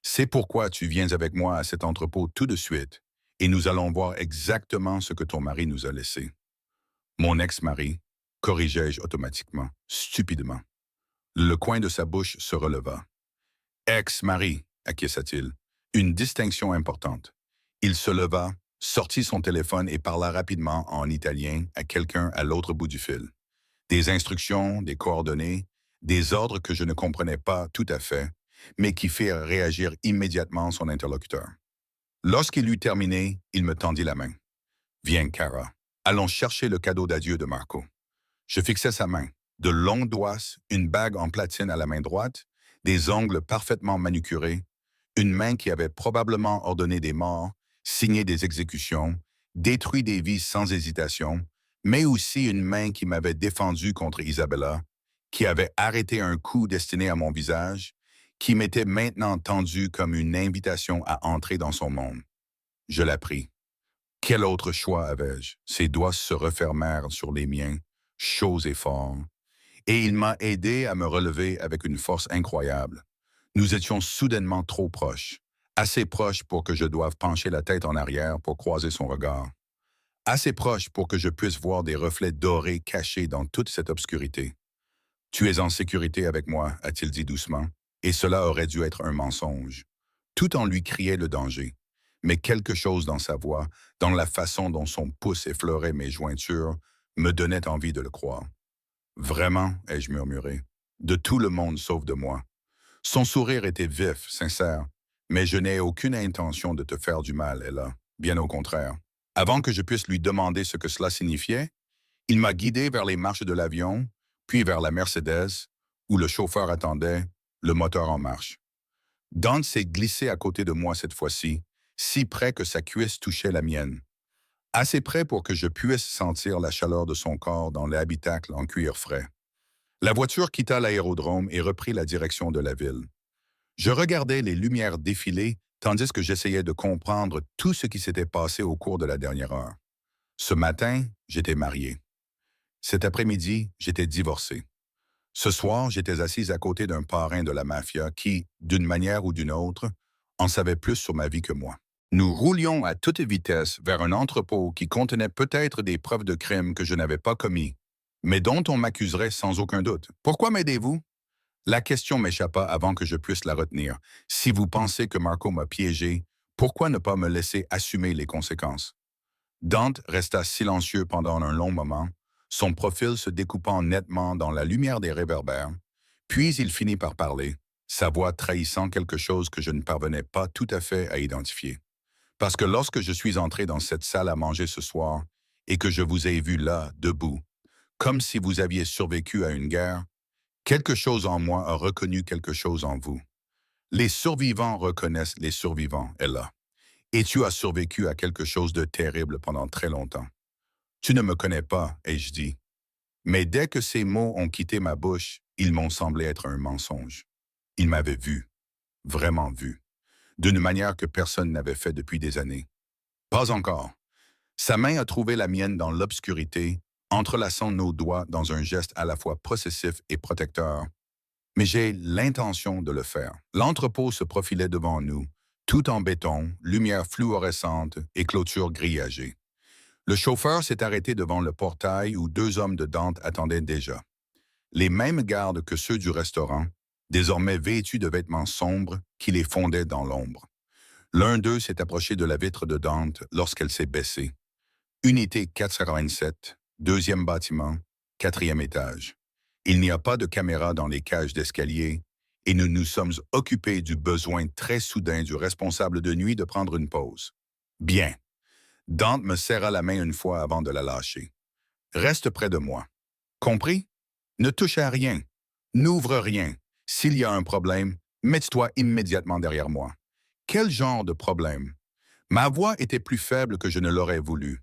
C'est pourquoi tu viens avec moi à cet entrepôt tout de suite, et nous allons voir exactement ce que ton mari nous a laissé. Mon ex-mari, corrigeai-je automatiquement, stupidement. Le coin de sa bouche se releva. Ex-mari, acquiesça-t-il, une distinction importante. Il se leva, sortit son téléphone et parla rapidement en italien à quelqu'un à l'autre bout du fil. Des instructions, des coordonnées, des ordres que je ne comprenais pas tout à fait, mais qui firent réagir immédiatement son interlocuteur. Lorsqu'il eut terminé, il me tendit la main. Viens, Cara. Allons chercher le cadeau d'adieu de Marco. Je fixai sa main. De longues doigts, une bague en platine à la main droite, des ongles parfaitement manucurés, une main qui avait probablement ordonné des morts, signé des exécutions, détruit des vies sans hésitation, mais aussi une main qui m'avait défendu contre Isabella, qui avait arrêté un coup destiné à mon visage, qui m'était maintenant tendu comme une invitation à entrer dans son monde. Je la pris. Quel autre choix avais-je? Ses doigts se refermèrent sur les miens, chauds et forts, et il m'a aidé à me relever avec une force incroyable. Nous étions soudainement trop proches, assez proches pour que je doive pencher la tête en arrière pour croiser son regard, assez proches pour que je puisse voir des reflets dorés cachés dans toute cette obscurité. « Tu es en sécurité avec moi », a-t-il dit doucement, et cela aurait dû être un mensonge. Tout en lui criait le danger, mais quelque chose dans sa voix, dans la façon dont son pouce effleurait mes jointures, me donnait envie de le croire. Vraiment, ai-je murmuré, de tout le monde sauf de moi. Son sourire était vif, sincère, mais je n'ai aucune intention de te faire du mal, Ella, bien au contraire. Avant que je puisse lui demander ce que cela signifiait, il m'a guidé vers les marches de l'avion, puis vers la Mercedes, où le chauffeur attendait, le moteur en marche. Dante s'est glissé à côté de moi cette fois-ci, si près que sa cuisse touchait la mienne. Assez près pour que je puisse sentir la chaleur de son corps dans l'habitacle en cuir frais. La voiture quitta l'aérodrome et reprit la direction de la ville. Je regardais les lumières défiler tandis que j'essayais de comprendre tout ce qui s'était passé au cours de la dernière heure. Ce matin, j'étais marié. Cet après-midi, j'étais divorcé. Ce soir, j'étais assise à côté d'un parrain de la mafia qui, d'une manière ou d'une autre, en savait plus sur ma vie que moi. Nous roulions à toute vitesse vers un entrepôt qui contenait peut-être des preuves de crime que je n'avais pas commis, mais dont on m'accuserait sans aucun doute. Pourquoi m'aidez-vous? La question m'échappa avant que je puisse la retenir. Si vous pensez que Marco m'a piégé, pourquoi ne pas me laisser assumer les conséquences? Dante resta silencieux pendant un long moment, son profil se découpant nettement dans la lumière des réverbères, puis il finit par parler, sa voix trahissant quelque chose que je ne parvenais pas tout à fait à identifier. Parce que lorsque je suis entré dans cette salle à manger ce soir et que je vous ai vu là, debout, comme si vous aviez survécu à une guerre, quelque chose en moi a reconnu quelque chose en vous. Les survivants reconnaissent les survivants, Ella. Et tu as survécu à quelque chose de terrible pendant très longtemps. Tu ne me connais pas, ai-je dit. Mais dès que ces mots ont quitté ma bouche, ils m'ont semblé être un mensonge. Il m'avait vu, vraiment vu, d'une manière que personne n'avait fait depuis des années. Pas encore. Sa main a trouvé la mienne dans l'obscurité, entrelaçant nos doigts dans un geste à la fois possessif et protecteur. Mais j'ai l'intention de le faire. L'entrepôt se profilait devant nous, tout en béton, lumière fluorescente et clôture grillagée. Le chauffeur s'est arrêté devant le portail où deux hommes de Dante attendaient déjà. Les mêmes gardes que ceux du restaurant, désormais vêtus de vêtements sombres qui les fondaient dans l'ombre. L'un d'eux s'est approché de la vitre de Dante lorsqu'elle s'est baissée. Unité 487, deuxième bâtiment, quatrième étage. Il n'y a pas de caméra dans les cages d'escalier et nous nous sommes occupés du besoin très soudain du responsable de nuit de prendre une pause. Bien. Dante me serra la main une fois avant de la lâcher. Reste près de moi. Compris? Ne touche à rien. N'ouvre rien. S'il y a un problème, mets-toi immédiatement derrière moi. Quel genre de problème? Ma voix était plus faible que je ne l'aurais voulu.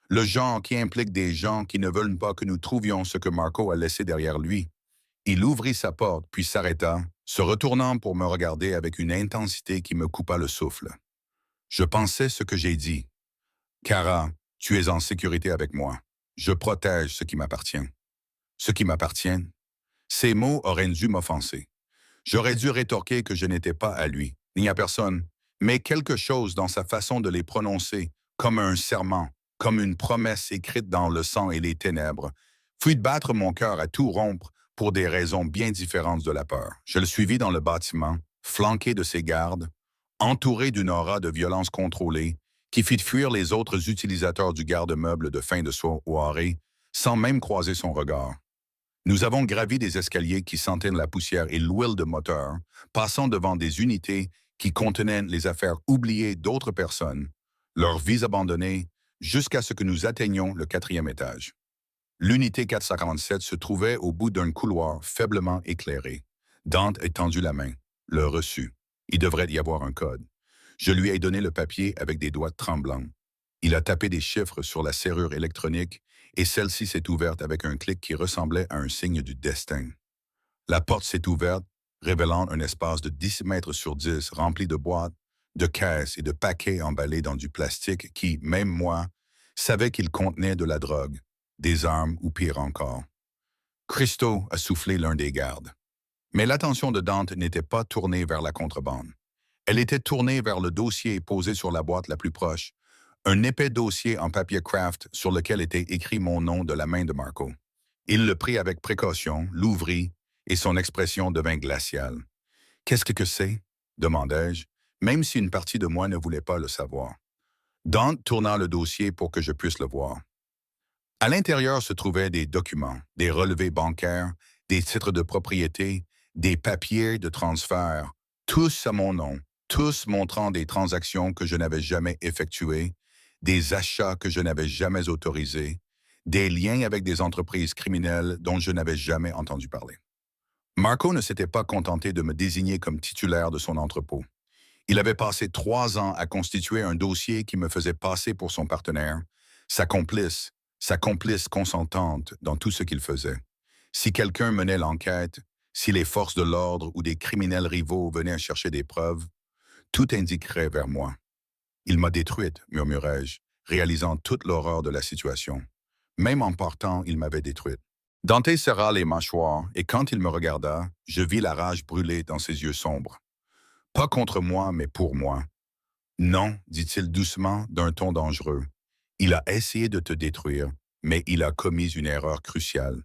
Le genre qui implique des gens qui ne veulent pas que nous trouvions ce que Marco a laissé derrière lui. Il ouvrit sa porte, puis s'arrêta, se retournant pour me regarder avec une intensité qui me coupa le souffle. Je pensais ce que j'ai dit. Cara, tu es en sécurité avec moi. Je protège ce qui m'appartient. Ce qui m'appartient? Ces mots auraient dû m'offenser. J'aurais dû rétorquer que je n'étais pas à lui, ni à personne, mais quelque chose dans sa façon de les prononcer, comme un serment, comme une promesse écrite dans le sang et les ténèbres, fit battre mon cœur à tout rompre pour des raisons bien différentes de la peur. Je le suivis dans le bâtiment, flanqué de ses gardes, entouré d'une aura de violence contrôlée, qui fit fuir les autres utilisateurs du garde-meuble de fin de soirée, sans même croiser son regard. Nous avons gravi des escaliers qui sentaient la poussière et l'huile de moteur, passant devant des unités qui contenaient les affaires oubliées d'autres personnes, leurs vies abandonnées, jusqu'à ce que nous atteignions le quatrième étage. L'unité 447 se trouvait au bout d'un couloir faiblement éclairé. Dante a tendu la main, le reçu. Il devrait y avoir un code. Je lui ai donné le papier avec des doigts tremblants. Il a tapé des chiffres sur la serrure électronique et celle-ci s'est ouverte avec un clic qui ressemblait à un signe du destin. La porte s'est ouverte, révélant un espace de 10 mètres sur 10 rempli de boîtes, de caisses et de paquets emballés dans du plastique qui, même moi, savait qu'il contenait de la drogue, des armes ou pire encore. Christo a soufflé l'un des gardes. Mais l'attention de Dante n'était pas tournée vers la contrebande. Elle était tournée vers le dossier posé sur la boîte la plus proche, un épais dossier en papier craft sur lequel était écrit mon nom de la main de Marco. Il le prit avec précaution, l'ouvrit, et son expression devint glaciale. « Qu'est-ce que c'est? » demandai-je, même si une partie de moi ne voulait pas le savoir. Dante tourna le dossier pour que je puisse le voir. À l'intérieur se trouvaient des documents, des relevés bancaires, des titres de propriété, des papiers de transfert, tous à mon nom, tous montrant des transactions que je n'avais jamais effectuées, des achats que je n'avais jamais autorisés, des liens avec des entreprises criminelles dont je n'avais jamais entendu parler. Marco ne s'était pas contenté de me désigner comme titulaire de son entrepôt. Il avait passé 3 ans à constituer un dossier qui me faisait passer pour son partenaire, sa complice consentante dans tout ce qu'il faisait. Si quelqu'un menait l'enquête, si les forces de l'ordre ou des criminels rivaux venaient chercher des preuves, tout indiquerait vers moi. Il m'a détruite, murmurai-je, réalisant toute l'horreur de la situation. Même en partant, il m'avait détruite. Dante serra les mâchoires et quand il me regarda, je vis la rage brûler dans ses yeux sombres. Pas contre moi, mais pour moi. Non, dit-il doucement d'un ton dangereux. Il a essayé de te détruire, mais il a commis une erreur cruciale.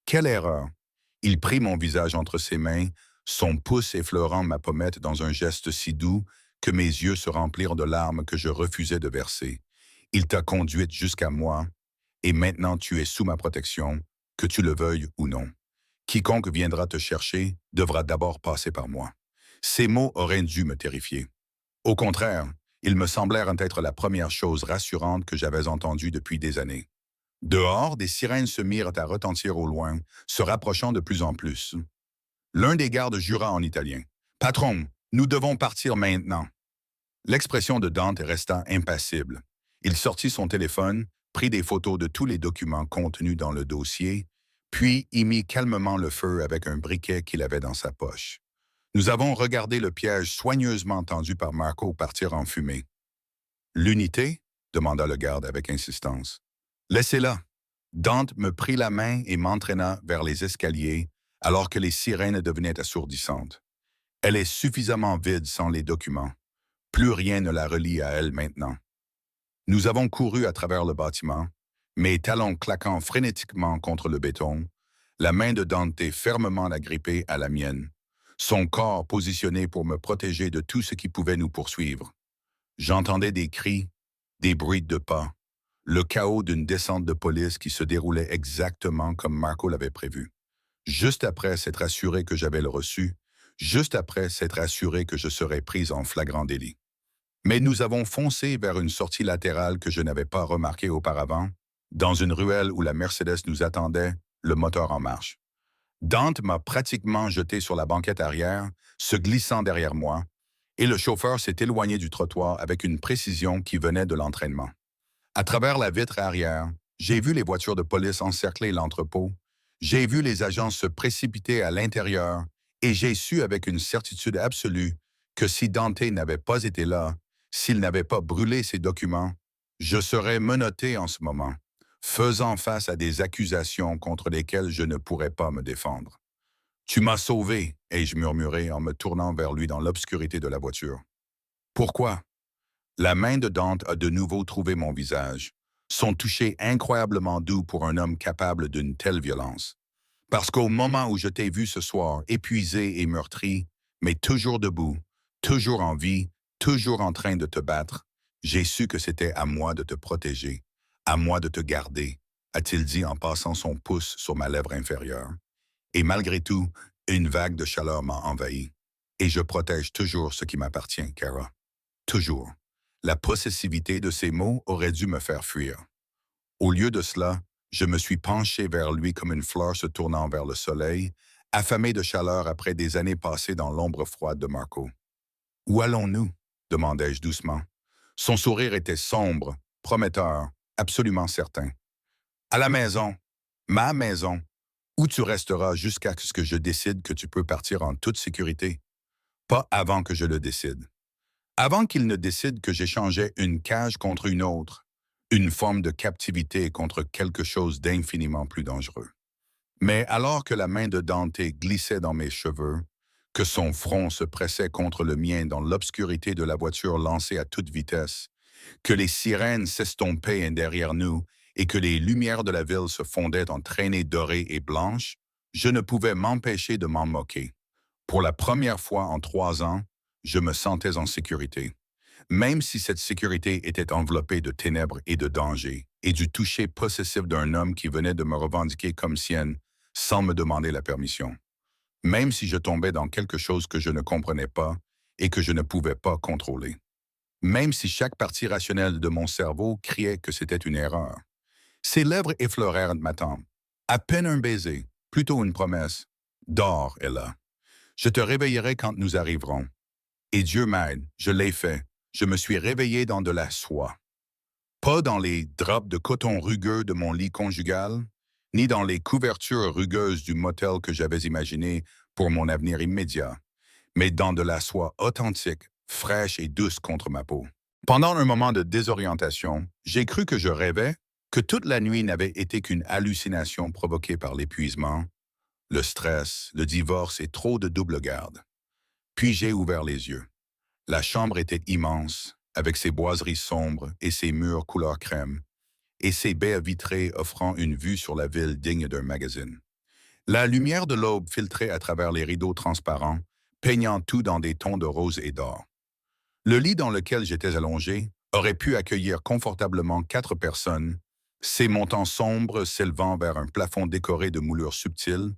Quelle erreur? Il prit mon visage entre ses mains, son pouce effleurant ma pommette dans un geste si doux que mes yeux se remplirent de larmes que je refusais de verser. Il t'a conduite jusqu'à moi, et maintenant tu es sous ma protection, que tu le veuilles ou non. Quiconque viendra te chercher devra d'abord passer par moi. Ces mots auraient dû me terrifier. Au contraire, ils me semblèrent être la première chose rassurante que j'avais entendue depuis des années. Dehors, des sirènes se mirent à retentir au loin, se rapprochant de plus en plus. L'un des gardes jura en italien. Patron, nous devons partir maintenant. L'expression de Dante resta impassible. Il sortit son téléphone, prit des photos de tous les documents contenus dans le dossier, puis y mit calmement le feu avec un briquet qu'il avait dans sa poche. Nous avons regardé le piège soigneusement tendu par Marco partir en fumée. L'unité? Demanda le garde avec insistance. Laissez-la. Dante me prit la main et m'entraîna vers les escaliers alors que les sirènes devenaient assourdissantes. Elle est suffisamment vide sans les documents. Plus rien ne la relie à elle maintenant. Nous avons couru à travers le bâtiment, mes talons claquant frénétiquement contre le béton, la main de Dante fermement agrippée à la mienne, son corps positionné pour me protéger de tout ce qui pouvait nous poursuivre. J'entendais des cris, des bruits de pas, le chaos d'une descente de police qui se déroulait exactement comme Marco l'avait prévu. Juste après s'être assuré que j'avais le reçu, juste après s'être assuré que je serais prise en flagrant délit. Mais nous avons foncé vers une sortie latérale que je n'avais pas remarquée auparavant, dans une ruelle où la Mercedes nous attendait, le moteur en marche. Dante m'a pratiquement jeté sur la banquette arrière, se glissant derrière moi, et le chauffeur s'est éloigné du trottoir avec une précision qui venait de l'entraînement. À travers la vitre arrière, j'ai vu les voitures de police encercler l'entrepôt, j'ai vu les agents se précipiter à l'intérieur, et j'ai su avec une certitude absolue que si Dante n'avait pas été là, s'il n'avait pas brûlé ses documents, je serais menotté en ce moment, faisant face à des accusations contre lesquelles je ne pourrais pas me défendre. Tu m'as sauvé, ai-je murmuré en me tournant vers lui dans l'obscurité de la voiture. Pourquoi? La main de Dante a de nouveau trouvé mon visage, son toucher incroyablement doux pour un homme capable d'une telle violence. Parce qu'au moment où je t'ai vu ce soir, épuisé et meurtri, mais toujours debout, toujours en vie, toujours en train de te battre, j'ai su que c'était à moi de te protéger, à moi de te garder, a-t-il dit en passant son pouce sur ma lèvre inférieure. Et malgré tout, une vague de chaleur m'a envahi. Et je protège toujours ce qui m'appartient, Kara. Toujours. La possessivité de ces mots aurait dû me faire fuir. Au lieu de cela, je me suis penché vers lui comme une fleur se tournant vers le soleil, affamé de chaleur après des années passées dans l'ombre froide de Marco. Où allons-nous? Demandai-je doucement. Son sourire était sombre, prometteur, absolument certain. À la maison, ma maison, où tu resteras jusqu'à ce que je décide que tu peux partir en toute sécurité. Pas avant que je le décide. Avant qu'il ne décide que j'échangeais une cage contre une autre, une forme de captivité contre quelque chose d'infiniment plus dangereux. Mais alors que la main de Dante glissait dans mes cheveux, que son front se pressait contre le mien dans l'obscurité de la voiture lancée à toute vitesse, que les sirènes s'estompaient derrière nous et que les lumières de la ville se fondaient en traînées dorées et blanches, je ne pouvais m'empêcher de m'en moquer. Pour la première fois en 3 ans, je me sentais en sécurité. Même si cette sécurité était enveloppée de ténèbres et de dangers, et du toucher possessif d'un homme qui venait de me revendiquer comme sienne, sans me demander la permission. Même si je tombais dans quelque chose que je ne comprenais pas et que je ne pouvais pas contrôler. Même si chaque partie rationnelle de mon cerveau criait que c'était une erreur. Ses lèvres effleurèrent ma tempe. À peine un baiser, plutôt une promesse. Dors, Ella. Je te réveillerai quand nous arriverons. Et Dieu m'aide, je l'ai fait. Je me suis réveillé dans de la soie. Pas dans les draps de coton rugueux de mon lit conjugal, ni dans les couvertures rugueuses du motel que j'avais imaginé pour mon avenir immédiat, mais dans de la soie authentique, fraîche et douce contre ma peau. Pendant un moment de désorientation, j'ai cru que je rêvais, que toute la nuit n'avait été qu'une hallucination provoquée par l'épuisement, le stress, le divorce et trop de double garde. Puis j'ai ouvert les yeux. La chambre était immense, avec ses boiseries sombres et ses murs couleur crème, et ses baies vitrées offrant une vue sur la ville digne d'un magazine. La lumière de l'aube filtrait à travers les rideaux transparents, peignant tout dans des tons de rose et d'or. Le lit dans lequel j'étais allongé aurait pu accueillir confortablement 4 personnes, ses montants sombres s'élevant vers un plafond décoré de moulures subtiles,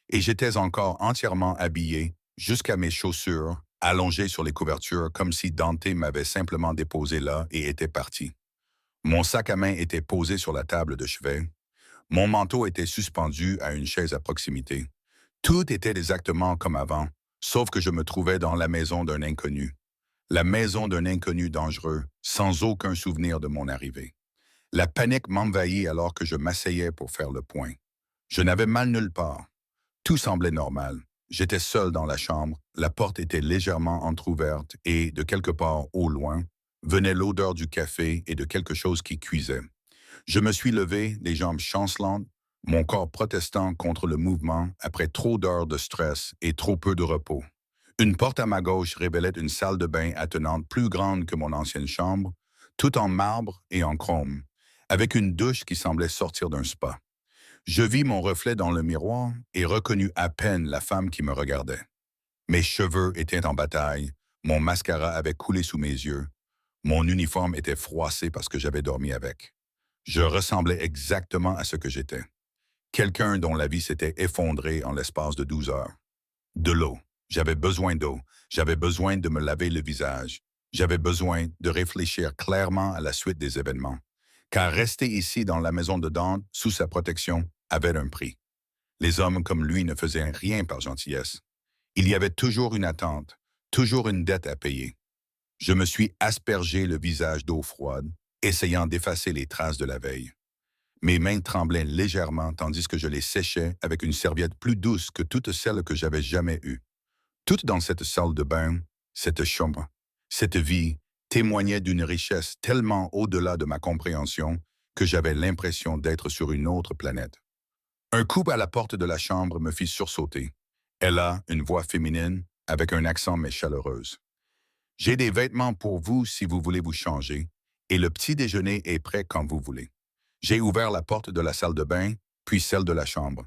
et j'étais encore entièrement habillé, jusqu'à mes chaussures, allongé sur les couvertures comme si Dante m'avait simplement déposé là et était parti. Mon sac à main était posé sur la table de chevet. Mon manteau était suspendu à une chaise à proximité. Tout était exactement comme avant, sauf que je me trouvais dans la maison d'un inconnu. La maison d'un inconnu dangereux, sans aucun souvenir de mon arrivée. La panique m'envahit alors que je m'asseyais pour faire le point. Je n'avais mal nulle part. Tout semblait normal. J'étais seul dans la chambre, la porte était légèrement entr'ouverte et, de quelque part au loin, venait l'odeur du café et de quelque chose qui cuisait. Je me suis levé, les jambes chancelantes, mon corps protestant contre le mouvement après trop d'heures de stress et trop peu de repos. Une porte à ma gauche révélait une salle de bain attenante plus grande que mon ancienne chambre, tout en marbre et en chrome, avec une douche qui semblait sortir d'un spa. Je vis mon reflet dans le miroir et reconnus à peine la femme qui me regardait. Mes cheveux étaient en bataille, mon mascara avait coulé sous mes yeux, mon uniforme était froissé parce que j'avais dormi avec. Je ressemblais exactement à ce que j'étais. Quelqu'un dont la vie s'était effondrée en l'espace de 12 heures. De l'eau. J'avais besoin d'eau. J'avais besoin de me laver le visage. J'avais besoin de réfléchir clairement à la suite des événements. Car rester ici dans la maison de Dante, sous sa protection, avait un prix. Les hommes comme lui ne faisaient rien par gentillesse. Il y avait toujours une attente, toujours une dette à payer. Je me suis aspergé le visage d'eau froide, essayant d'effacer les traces de la veille. Mes mains tremblaient légèrement tandis que je les séchais avec une serviette plus douce que toutes celles que j'avais jamais eues. Toute dans cette salle de bain, cette chambre, cette vie témoignait d'une richesse tellement au-delà de ma compréhension que j'avais l'impression d'être sur une autre planète. Un coup à la porte de la chambre me fit sursauter. Elle a une voix féminine avec un accent mais chaleureuse. J'ai des vêtements pour vous si vous voulez vous changer, et le petit déjeuner est prêt quand vous voulez. J'ai ouvert la porte de la salle de bain, puis celle de la chambre.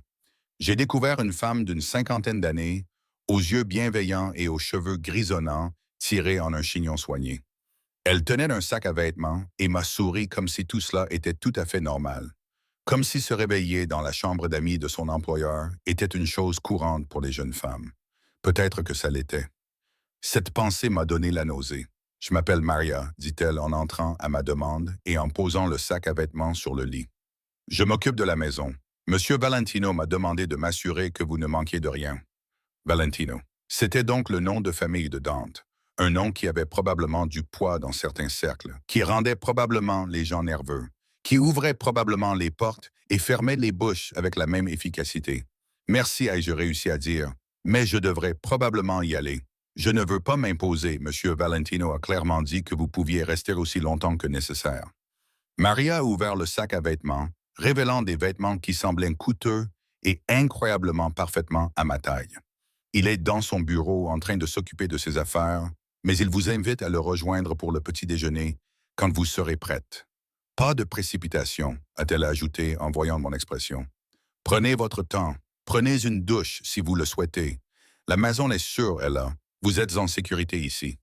J'ai découvert une femme d'une 50aine d'années, aux yeux bienveillants et aux cheveux grisonnants, tirés en un chignon soigné. Elle tenait un sac à vêtements et m'a souri comme si tout cela était tout à fait normal. Comme si se réveiller dans la chambre d'amis de son employeur était une chose courante pour les jeunes femmes. Peut-être que ça l'était. Cette pensée m'a donné la nausée. Je m'appelle Maria, dit-elle en entrant à ma demande et en posant le sac à vêtements sur le lit. Je m'occupe de la maison. Monsieur Valentino m'a demandé de m'assurer que vous ne manquiez de rien. Valentino. C'était donc le nom de famille de Dante, un nom qui avait probablement du poids dans certains cercles, qui rendait probablement les gens nerveux, qui ouvrait probablement les portes et fermait les bouches avec la même efficacité. Merci, ai-je réussi à dire, mais je devrais probablement y aller. Je ne veux pas m'imposer, Monsieur Valentino a clairement dit que vous pouviez rester aussi longtemps que nécessaire. Maria a ouvert le sac à vêtements, révélant des vêtements qui semblaient coûteux et incroyablement parfaitement à ma taille. Il est dans son bureau en train de s'occuper de ses affaires, mais il vous invite à le rejoindre pour le petit déjeuner quand vous serez prête. Pas de précipitation, a-t-elle ajouté en voyant mon expression. Prenez votre temps, prenez une douche si vous le souhaitez. La maison est sûre, Ella. Vous êtes en sécurité ici.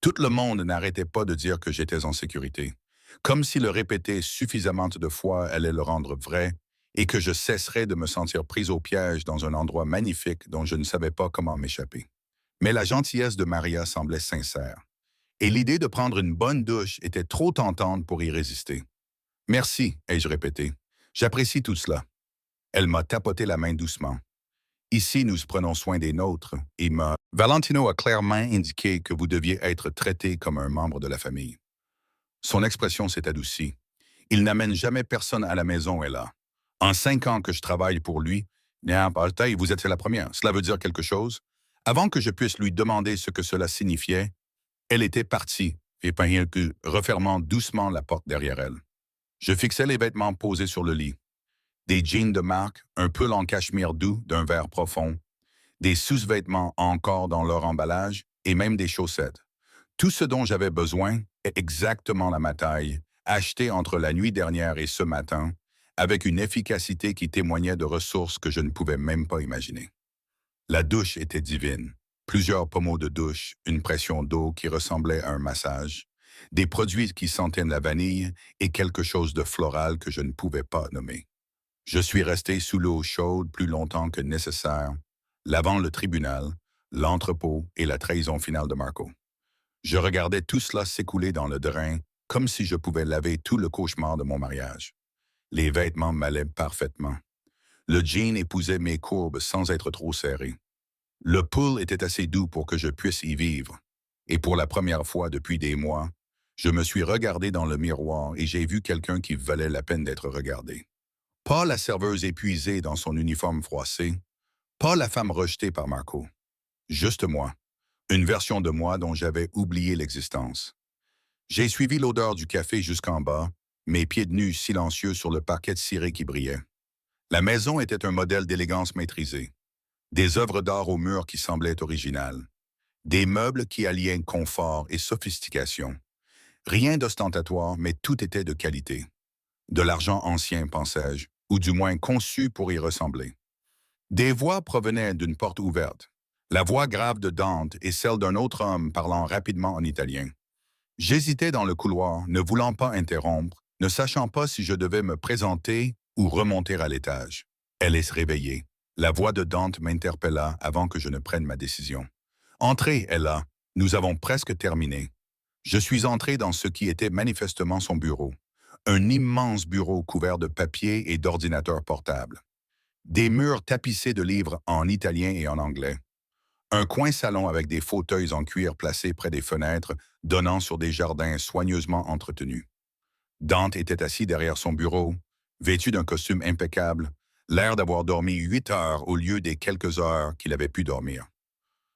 Tout le monde n'arrêtait pas de dire que j'étais en sécurité, comme si le répéter suffisamment de fois allait le rendre vrai et que je cesserais de me sentir prise au piège dans un endroit magnifique dont je ne savais pas comment m'échapper. Mais la gentillesse de Maria semblait sincère, et l'idée de prendre une bonne douche était trop tentante pour y résister. Merci, ai-je répété. J'apprécie tout cela. Elle m'a tapoté la main doucement. Ici, nous prenons soin des nôtres, et Valentino a clairement indiqué que vous deviez être traité comme un membre de la famille. Son expression s'est adoucie. Il n'amène jamais personne à la maison, Ella. En 5 ans que je travaille pour lui, vous êtes la première. Cela veut dire quelque chose? Avant que je puisse lui demander ce que cela signifiait, elle était partie, et refermant doucement la porte derrière elle. Je fixais les vêtements posés sur le lit. Des jeans de marque, un pull en cachemire doux d'un vert profond, des sous-vêtements encore dans leur emballage et même des chaussettes. Tout ce dont j'avais besoin, est exactement la ma taille, achetée entre la nuit dernière et ce matin, avec une efficacité qui témoignait de ressources que je ne pouvais même pas imaginer. La douche était divine. Plusieurs pommeaux de douche, une pression d'eau qui ressemblait à un massage, des produits qui sentaient la vanille et quelque chose de floral que je ne pouvais pas nommer. Je suis resté sous l'eau chaude plus longtemps que nécessaire, lavant le tribunal, l'entrepôt et la trahison finale de Marco. Je regardais tout cela s'écouler dans le drain, comme si je pouvais laver tout le cauchemar de mon mariage. Les vêtements m'allaient parfaitement. Le jean épousait mes courbes sans être trop serré. Le pull était assez doux pour que je puisse y vivre. Et pour la première fois depuis des mois, je me suis regardé dans le miroir et j'ai vu quelqu'un qui valait la peine d'être regardé. Pas la serveuse épuisée dans son uniforme froissé, pas la femme rejetée par Marco. Juste moi, une version de moi dont j'avais oublié l'existence. J'ai suivi l'odeur du café jusqu'en bas, mes pieds nus silencieux sur le parquet ciré qui brillait. La maison était un modèle d'élégance maîtrisée. Des œuvres d'art au mur qui semblaient originales. Des meubles qui alliaient confort et sophistication. Rien d'ostentatoire, mais tout était de qualité. De l'argent ancien, pensais-je, ou du moins conçu pour y ressembler. Des voix provenaient d'une porte ouverte. La voix grave de Dante et celle d'un autre homme parlant rapidement en italien. J'hésitais dans le couloir, ne voulant pas interrompre, ne sachant pas si je devais me présenter ou remonter à l'étage. Elle est réveillée. La voix de Dante m'interpella avant que je ne prenne ma décision. Entrez, Ella. Nous avons presque terminé. Je suis entré dans ce qui était manifestement son bureau. Un immense bureau couvert de papier et d'ordinateurs portables. Des murs tapissés de livres en italien et en anglais. Un coin salon avec des fauteuils en cuir placés près des fenêtres, donnant sur des jardins soigneusement entretenus. Dante était assis derrière son bureau, vêtu d'un costume impeccable, l'air d'avoir dormi 8 heures au lieu des quelques heures qu'il avait pu dormir.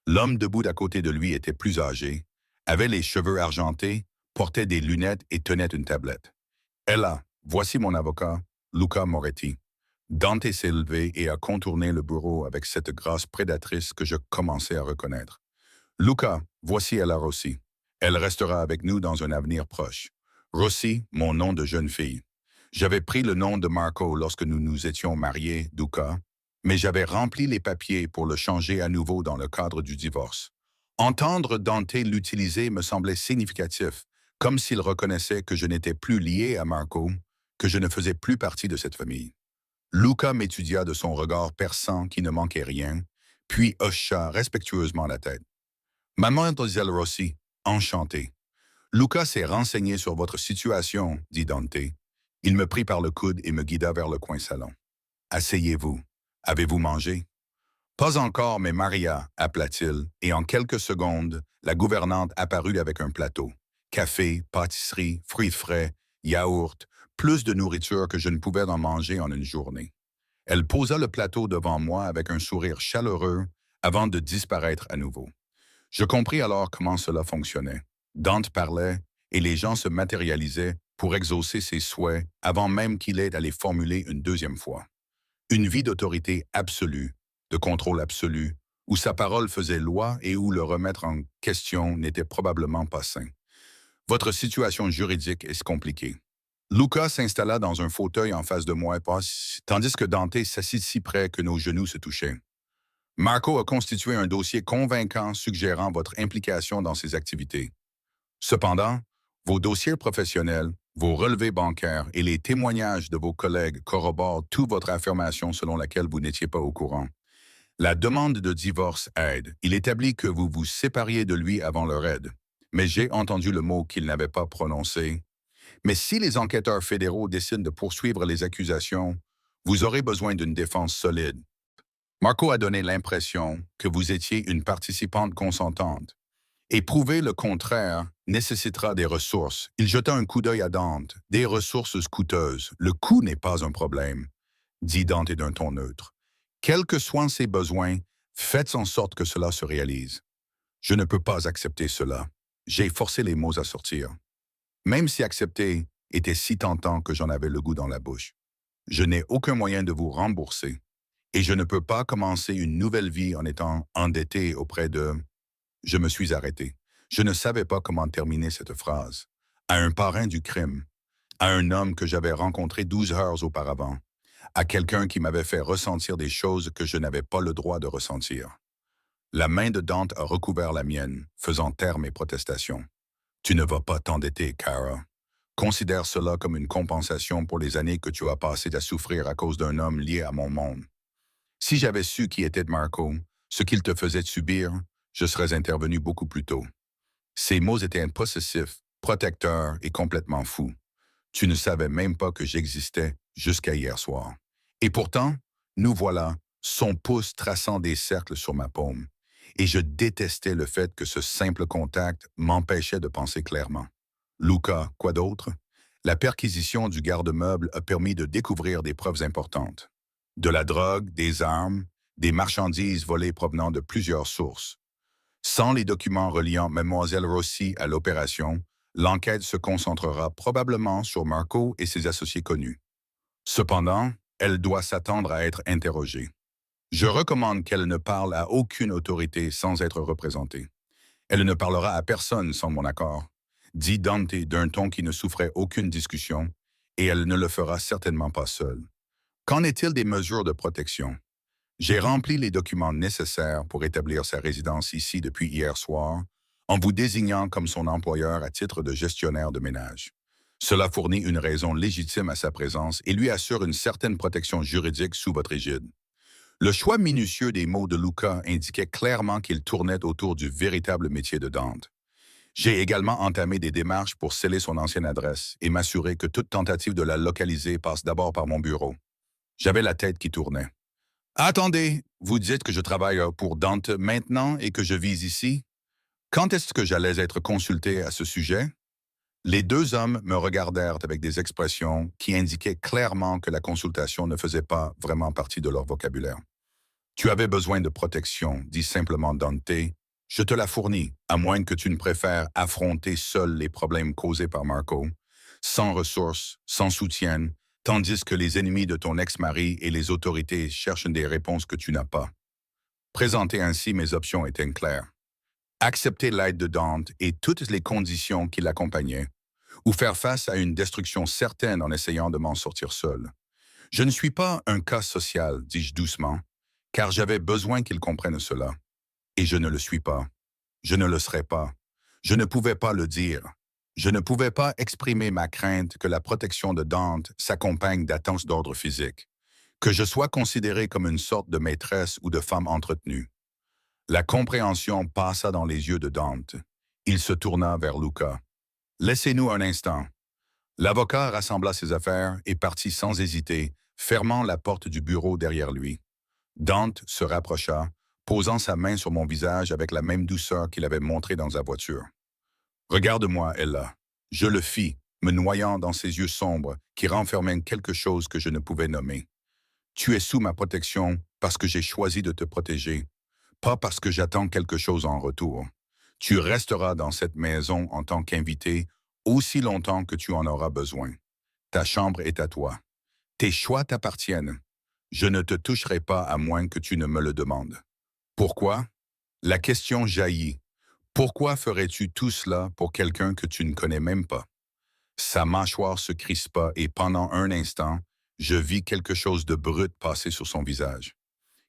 L'homme debout d'à côté de lui était plus âgé, avait les cheveux argentés, portait des lunettes et tenait une tablette. Ella, voici mon avocat, Luca Moretti. Dante s'est levé et a contourné le bureau avec cette grâce prédatrice que je commençais à reconnaître. Luca, voici Ella Rossi. Elle restera avec nous dans un avenir proche. Rossi, mon nom de jeune fille. J'avais pris le nom de Marco lorsque nous nous étions mariés, Luca, mais j'avais rempli les papiers pour le changer à nouveau dans le cadre du divorce. Entendre Dante l'utiliser me semblait significatif, comme s'il reconnaissait que je n'étais plus lié à Marco, que je ne faisais plus partie de cette famille. Luca m'étudia de son regard perçant qui ne manquait rien, puis hocha respectueusement la tête. Mademoiselle Rossi, enchanté. Luca s'est renseigné sur votre situation, dit Dante. Il me prit par le coude et me guida vers le coin salon. Asseyez-vous. Avez-vous mangé? Pas encore, mais Maria, appela-t-il, et en quelques secondes, la gouvernante apparut avec un plateau. Café, pâtisserie, fruits frais, yaourt, plus de nourriture que je ne pouvais en manger en une journée. Elle posa le plateau devant moi avec un sourire chaleureux avant de disparaître à nouveau. Je compris alors comment cela fonctionnait. Dante parlait et les gens se matérialisaient pour exaucer ses souhaits avant même qu'il ait à les formuler une deuxième fois. Une vie d'autorité absolue, de contrôle absolu, où sa parole faisait loi et où le remettre en question n'était probablement pas sain. Votre situation juridique est compliquée. Luca s'installa dans un fauteuil en face de moi, tandis que Dante s'assit si près que nos genoux se touchaient. Marco a constitué un dossier convaincant suggérant votre implication dans ses activités. Cependant, vos dossiers professionnels, vos relevés bancaires et les témoignages de vos collègues corroborent toute votre affirmation selon laquelle vous n'étiez pas au courant. La demande de divorce aide. Il établit que vous vous sépariez de lui avant leur aide. Mais j'ai entendu le mot qu'il n'avait pas prononcé. Mais si les enquêteurs fédéraux décident de poursuivre les accusations, vous aurez besoin d'une défense solide. Marco a donné l'impression que vous étiez une participante consentante. Et prouver le contraire nécessitera des ressources. Il jeta un coup d'œil à Dante. Des ressources coûteuses. Le coût n'est pas un problème, dit Dante d'un ton neutre. Quels que soient ses besoins, faites en sorte que cela se réalise. Je ne peux pas accepter cela. J'ai forcé les mots à sortir. Même si accepter était si tentant que j'en avais le goût dans la bouche. Je n'ai aucun moyen de vous rembourser. Et je ne peux pas commencer une nouvelle vie en étant endetté auprès de... Je me suis arrêté. Je ne savais pas comment terminer cette phrase. à un parrain du crime, à un homme que j'avais rencontré 12 heures auparavant, à quelqu'un qui m'avait fait ressentir des choses que je n'avais pas le droit de ressentir. La main de Dante a recouvert la mienne, faisant taire mes protestations. Tu ne vas pas t'endetter, Kara. Considère cela comme une compensation pour les années que tu as passées à souffrir à cause d'un homme lié à mon monde. Si j'avais su qui était Marco, ce qu'il te faisait subir, je serais intervenu beaucoup plus tôt. Ces mots étaient possessifs, protecteurs et complètement fous. Tu ne savais même pas que j'existais jusqu'à hier soir. Et pourtant, nous voilà, son pouce traçant des cercles sur ma paume. Et je détestais le fait que ce simple contact m'empêchait de penser clairement. Luca, quoi d'autre? La perquisition du garde-meuble a permis de découvrir des preuves importantes. De la drogue, des armes, des marchandises volées provenant de plusieurs sources. Sans les documents reliant Mademoiselle Rossi à l'opération, l'enquête se concentrera probablement sur Marco et ses associés connus. Cependant, elle doit s'attendre à être interrogée. Je recommande qu'elle ne parle à aucune autorité sans être représentée. Elle ne parlera à personne sans mon accord, dit Dante d'un ton qui ne souffrait aucune discussion, et elle ne le fera certainement pas seule. Qu'en est-il des mesures de protection? J'ai rempli les documents nécessaires pour établir sa résidence ici depuis hier soir, en vous désignant comme son employeur à titre de gestionnaire de ménage. Cela fournit une raison légitime à sa présence et lui assure une certaine protection juridique sous votre égide. Le choix minutieux des mots de Luca indiquait clairement qu'il tournait autour du véritable métier de Dante. J'ai également entamé des démarches pour sceller son ancienne adresse et m'assurer que toute tentative de la localiser passe d'abord par mon bureau. J'avais la tête qui tournait. Attendez, vous dites que je travaille pour Dante maintenant et que je vis ici? Quand est-ce que j'allais être consulté à ce sujet? Les deux hommes me regardèrent avec des expressions qui indiquaient clairement que la consultation ne faisait pas vraiment partie de leur vocabulaire. Tu avais besoin de protection, dit simplement Dante. Je te la fournis, à moins que tu ne préfères affronter seul les problèmes causés par Marco, sans ressources, sans soutien, tandis que les ennemis de ton ex-mari et les autorités cherchent des réponses que tu n'as pas. Présenter ainsi mes options étaient claires. Accepter l'aide de Dante et toutes les conditions qui l'accompagnaient, ou faire face à une destruction certaine en essayant de m'en sortir seul. Je ne suis pas un cas social, dis-je doucement, car j'avais besoin qu'il comprenne cela. Et je ne le suis pas. Je ne le serai pas. Je ne pouvais pas le dire. Je ne pouvais pas exprimer ma crainte que la protection de Dante s'accompagne d'attentes d'ordre physique, que je sois considéré comme une sorte de maîtresse ou de femme entretenue. La compréhension passa dans les yeux de Dante. Il se tourna vers Luca. Laissez-nous un instant. L'avocat rassembla ses affaires et partit sans hésiter, fermant la porte du bureau derrière lui. Dante se rapprocha, posant sa main sur mon visage avec la même douceur qu'il avait montrée dans sa voiture. Regarde-moi, Ella. Je le fis, me noyant dans ses yeux sombres qui renfermaient quelque chose que je ne pouvais nommer. Tu es sous ma protection parce que j'ai choisi de te protéger, pas parce que j'attends quelque chose en retour. Tu resteras dans cette maison en tant qu'invité aussi longtemps que tu en auras besoin. Ta chambre est à toi. Tes choix t'appartiennent. Je ne te toucherai pas à moins que tu ne me le demandes. Pourquoi? La question jaillit. Pourquoi ferais-tu tout cela pour quelqu'un que tu ne connais même pas? Sa mâchoire se crispa et pendant un instant, je vis quelque chose de brut passer sur son visage.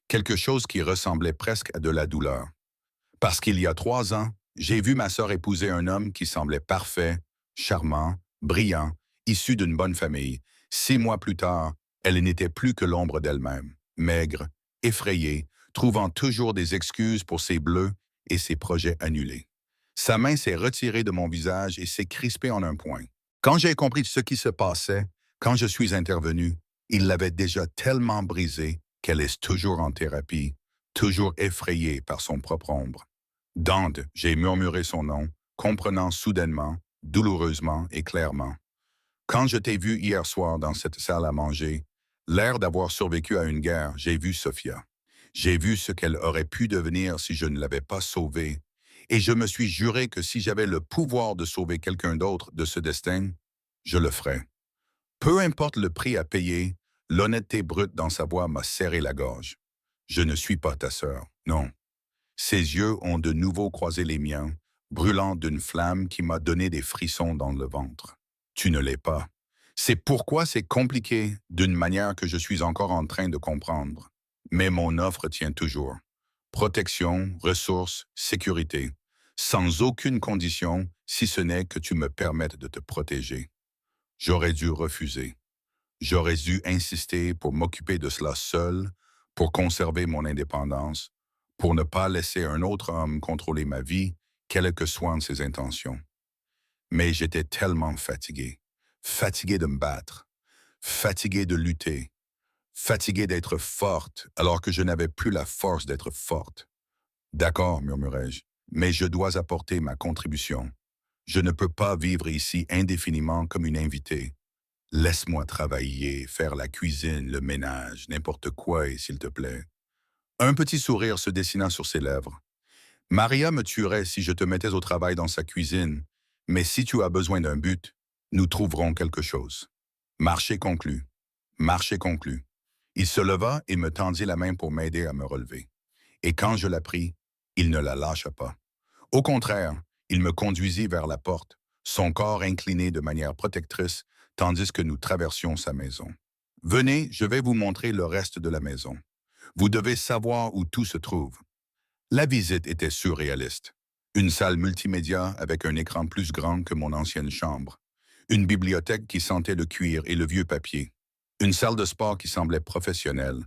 Quelque chose qui ressemblait presque à de la douleur. Parce qu'il y a 3 ans, j'ai vu ma sœur épouser un homme qui semblait parfait, charmant, brillant, issu d'une bonne famille. 6 mois plus tard, elle n'était plus que l'ombre d'elle-même, maigre, effrayée, trouvant toujours des excuses pour ses bleus et ses projets annulés. Sa main s'est retirée de mon visage et s'est crispée en un point. Quand j'ai compris ce qui se passait, quand je suis intervenu, il l'avait déjà tellement brisée qu'elle est toujours en thérapie, toujours effrayée par son propre ombre. Dante, j'ai murmuré son nom, comprenant soudainement, douloureusement et clairement. Quand je t'ai vu hier soir dans cette salle à manger, l'air d'avoir survécu à une guerre, j'ai vu Sophia. J'ai vu ce qu'elle aurait pu devenir si je ne l'avais pas sauvée, et je me suis juré que si j'avais le pouvoir de sauver quelqu'un d'autre de ce destin, je le ferais. Peu importe le prix à payer, l'honnêteté brute dans sa voix m'a serré la gorge. Je ne suis pas ta sœur, non. Ses yeux ont de nouveau croisé les miens, brûlant d'une flamme qui m'a donné des frissons dans le ventre. Tu ne l'es pas. C'est pourquoi c'est compliqué d'une manière que je suis encore en train de comprendre. Mais mon offre tient toujours. Protection, ressources, sécurité, sans aucune condition, si ce n'est que tu me permettes de te protéger. J'aurais dû refuser. J'aurais dû insister pour m'occuper de cela seul, pour conserver mon indépendance, pour ne pas laisser un autre homme contrôler ma vie, quelles que soient ses intentions. Mais j'étais tellement fatigué, fatigué de me battre, fatigué de lutter, fatigué d'être forte alors que je n'avais plus la force d'être forte. D'accord, murmurai-je, mais je dois apporter ma contribution. Je ne peux pas vivre ici indéfiniment comme une invitée. Laisse-moi travailler, faire la cuisine, le ménage, n'importe quoi, et s'il te plaît. Un petit sourire se dessina sur ses lèvres. Maria me tuerait si je te mettais au travail dans sa cuisine, mais si tu as besoin d'un but, nous trouverons quelque chose. Marché conclu. Marché conclu. Il se leva et me tendit la main pour m'aider à me relever. Et quand je la pris, il ne la lâcha pas. Au contraire, il me conduisit vers la porte, son corps incliné de manière protectrice, tandis que nous traversions sa maison. Venez, je vais vous montrer le reste de la maison. Vous devez savoir où tout se trouve. La visite était surréaliste. Une salle multimédia avec un écran plus grand que mon ancienne chambre. Une bibliothèque qui sentait le cuir et le vieux papier. Une salle de sport qui semblait professionnelle.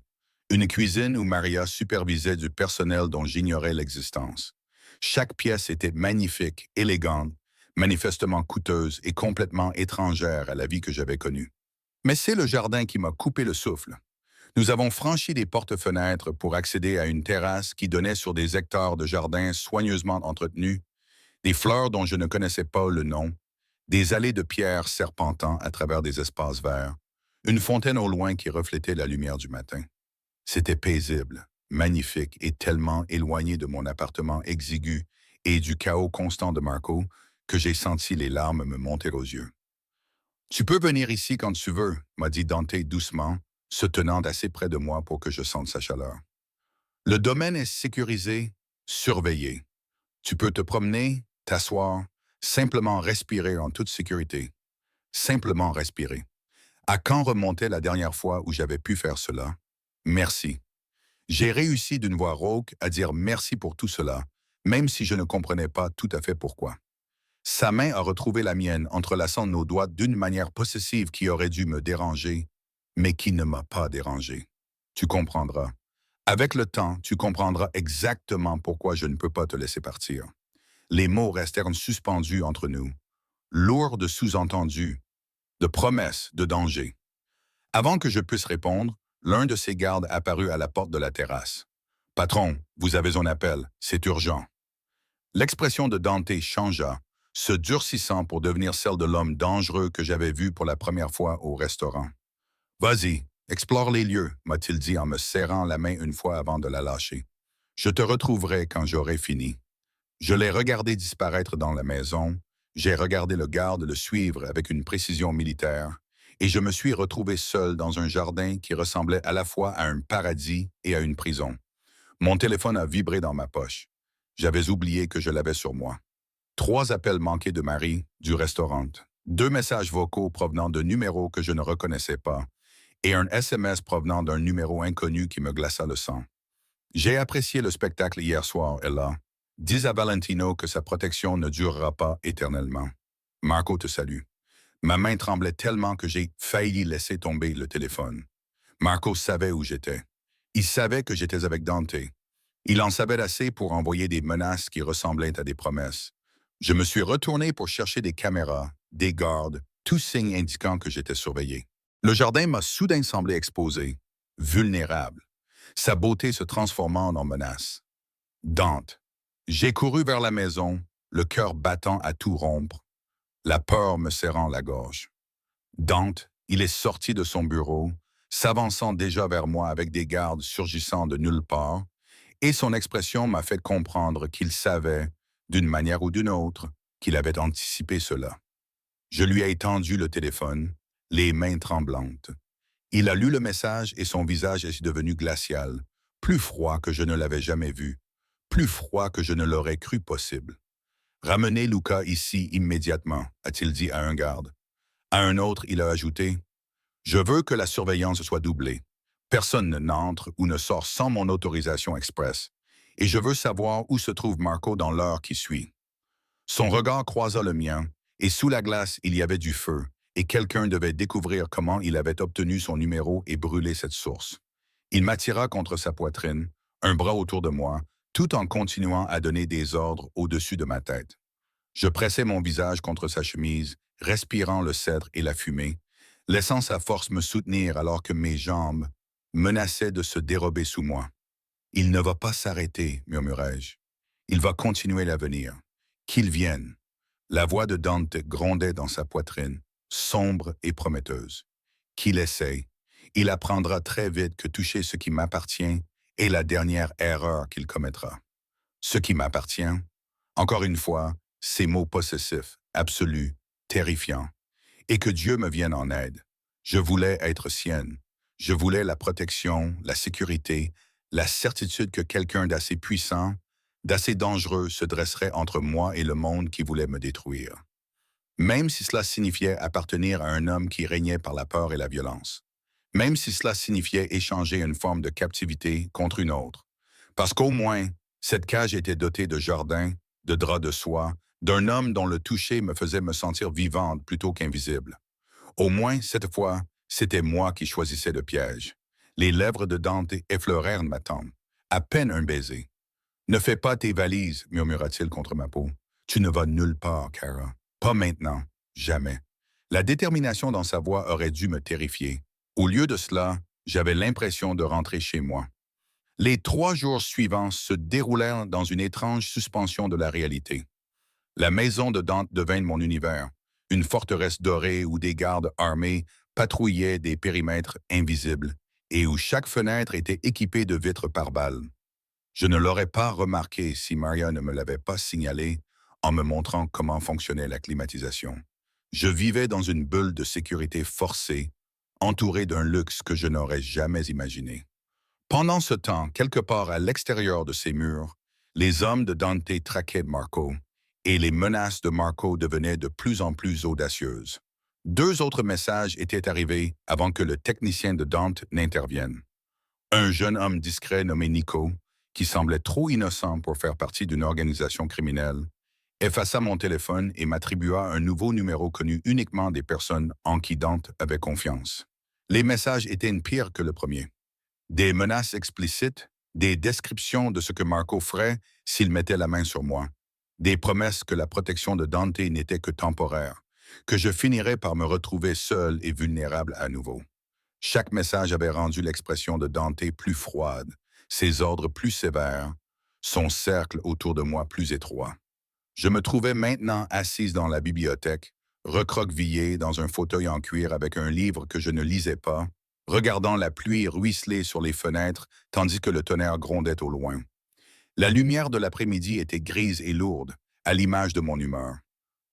Une cuisine où Maria supervisait du personnel dont j'ignorais l'existence. Chaque pièce était magnifique, élégante, manifestement coûteuse et complètement étrangère à la vie que j'avais connue. Mais c'est le jardin qui m'a coupé le souffle. Nous avons franchi des portes-fenêtres pour accéder à une terrasse qui donnait sur des hectares de jardin soigneusement entretenus, des fleurs dont je ne connaissais pas le nom, des allées de pierre serpentant à travers des espaces verts, une fontaine au loin qui reflétait la lumière du matin. C'était paisible, magnifique et tellement éloigné de mon appartement exigu et du chaos constant de Marco que j'ai senti les larmes me monter aux yeux. Tu peux venir ici quand tu veux, m'a dit Dante doucement, se tenant assez près de moi pour que je sente sa chaleur. Le domaine est sécurisé, surveillé. Tu peux te promener, t'asseoir, simplement respirer en toute sécurité. Simplement respirer. À quand remontait la dernière fois où j'avais pu faire cela? Merci. J'ai réussi d'une voix rauque à dire merci pour tout cela, même si je ne comprenais pas tout à fait pourquoi. Sa main a retrouvé la mienne, entrelaçant nos doigts d'une manière possessive qui aurait dû me déranger, mais qui ne m'a pas dérangé. Tu comprendras. Avec le temps, tu comprendras exactement pourquoi je ne peux pas te laisser partir. Les mots restèrent suspendus entre nous, lourds de sous-entendus, de promesses, de dangers. Avant que je puisse répondre, l'un de ses gardes apparut à la porte de la terrasse. « Patron, vous avez un appel, c'est urgent. » L'expression de Dante changea, se durcissant pour devenir celle de l'homme dangereux que j'avais vu pour la première fois au restaurant. « Vas-y, explore les lieux, m'a-t-il dit en me serrant la main une fois avant de la lâcher. Je te retrouverai quand j'aurai fini. Je l'ai regardé disparaître dans la maison, j'ai regardé le garde le suivre avec une précision militaire, et je me suis retrouvé seul dans un jardin qui ressemblait à la fois à un paradis et à une prison. Mon téléphone a vibré dans ma poche. J'avais oublié que je l'avais sur moi. 3 appels manqués de Marie, du restaurant, 2 messages vocaux provenant de numéros que je ne reconnaissais pas, et un SMS provenant d'un numéro inconnu qui me glaça le sang. J'ai apprécié le spectacle hier soir, Ella. Dis à Valentino que sa protection ne durera pas éternellement. Marco te salue. Ma main tremblait tellement que j'ai failli laisser tomber le téléphone. Marco savait où j'étais. Il savait que j'étais avec Dante. Il en savait assez pour envoyer des menaces qui ressemblaient à des promesses. Je me suis retourné pour chercher des caméras, des gardes, tout signe indiquant que j'étais surveillé. Le jardin m'a soudain semblé exposé, vulnérable, sa beauté se transformant en menace. Dante. J'ai couru vers la maison, le cœur battant à tout rompre, la peur me serrant la gorge. Dante, il est sorti de son bureau, s'avançant déjà vers moi avec des gardes surgissant de nulle part, et son expression m'a fait comprendre qu'il savait, d'une manière ou d'une autre, qu'il avait anticipé cela. Je lui ai tendu le téléphone, les mains tremblantes. Il a lu le message et son visage est devenu glacial, plus froid que je ne l'avais jamais vu, plus froid que je ne l'aurais cru possible. Ramenez Luca ici immédiatement, a-t-il dit à un garde. À un autre, il a ajouté, je veux que la surveillance soit doublée. Personne n'entre ou ne sort sans mon autorisation express. Et je veux savoir où se trouve Marco dans l'heure qui suit. Son regard croisa le mien, et sous la glace, il y avait du feu, et quelqu'un devait découvrir comment il avait obtenu son numéro et brûler cette source. Il m'attira contre sa poitrine, un bras autour de moi, tout en continuant à donner des ordres au-dessus de ma tête. Je pressai mon visage contre sa chemise, respirant le cèdre et la fumée, laissant sa force me soutenir alors que mes jambes menaçaient de se dérober sous moi. Il ne va pas s'arrêter, murmurai-je. Il va continuer l'avenir. Qu'il vienne. La voix de Dante grondait dans sa poitrine, sombre et prometteuse. Qu'il essaye. Il apprendra très vite que toucher ce qui m'appartient est la dernière erreur qu'il commettra. Ce qui m'appartient, encore une fois, ces mots possessifs, absolus, terrifiants. Et que Dieu me vienne en aide. Je voulais être sienne. Je voulais la protection, la sécurité, la certitude que quelqu'un d'assez puissant, d'assez dangereux se dresserait entre moi et le monde qui voulait me détruire. Même si cela signifiait appartenir à un homme qui régnait par la peur et la violence. Même si cela signifiait échanger une forme de captivité contre une autre. Parce qu'au moins, cette cage était dotée de jardins, de draps de soie, d'un homme dont le toucher me faisait me sentir vivante plutôt qu'invisible. Au moins, cette fois, c'était moi qui choisissais le piège. Les lèvres de Dante effleurèrent ma tempe. À peine un baiser. « Ne fais pas tes valises, murmura-t-il contre ma peau. Tu ne vas nulle part, Kara. Pas maintenant. Jamais. La détermination dans sa voix aurait dû me terrifier. Au lieu de cela, j'avais l'impression de rentrer chez moi. Les 3 jours suivants se déroulèrent dans une étrange suspension de la réalité. La maison de Dante devint mon univers, une forteresse dorée où des gardes armés patrouillaient des périmètres invisibles et où chaque fenêtre était équipée de vitres pare-balles. Je ne l'aurais pas remarqué si Maria ne me l'avait pas signalé en me montrant comment fonctionnait la climatisation. Je vivais dans une bulle de sécurité forcée, entouré d'un luxe que je n'aurais jamais imaginé. Pendant ce temps, quelque part à l'extérieur de ces murs, les hommes de Dante traquaient Marco, et les menaces de Marco devenaient de plus en plus audacieuses. 2 autres messages étaient arrivés avant que le technicien de Dante n'intervienne. Un jeune homme discret nommé Nico, qui semblait trop innocent pour faire partie d'une organisation criminelle, effaça mon téléphone et m'attribua un nouveau numéro connu uniquement des personnes en qui Dante avait confiance. Les messages étaient pires que le premier. Des menaces explicites, des descriptions de ce que Marco ferait s'il mettait la main sur moi, des promesses que la protection de Dante n'était que temporaire, que je finirais par me retrouver seul et vulnérable à nouveau. Chaque message avait rendu l'expression de Dante plus froide, ses ordres plus sévères, son cercle autour de moi plus étroit. Je me trouvais maintenant assise dans la bibliothèque, recroquevillée dans un fauteuil en cuir avec un livre que je ne lisais pas, regardant la pluie ruisseler sur les fenêtres tandis que le tonnerre grondait au loin. La lumière de l'après-midi était grise et lourde, à l'image de mon humeur.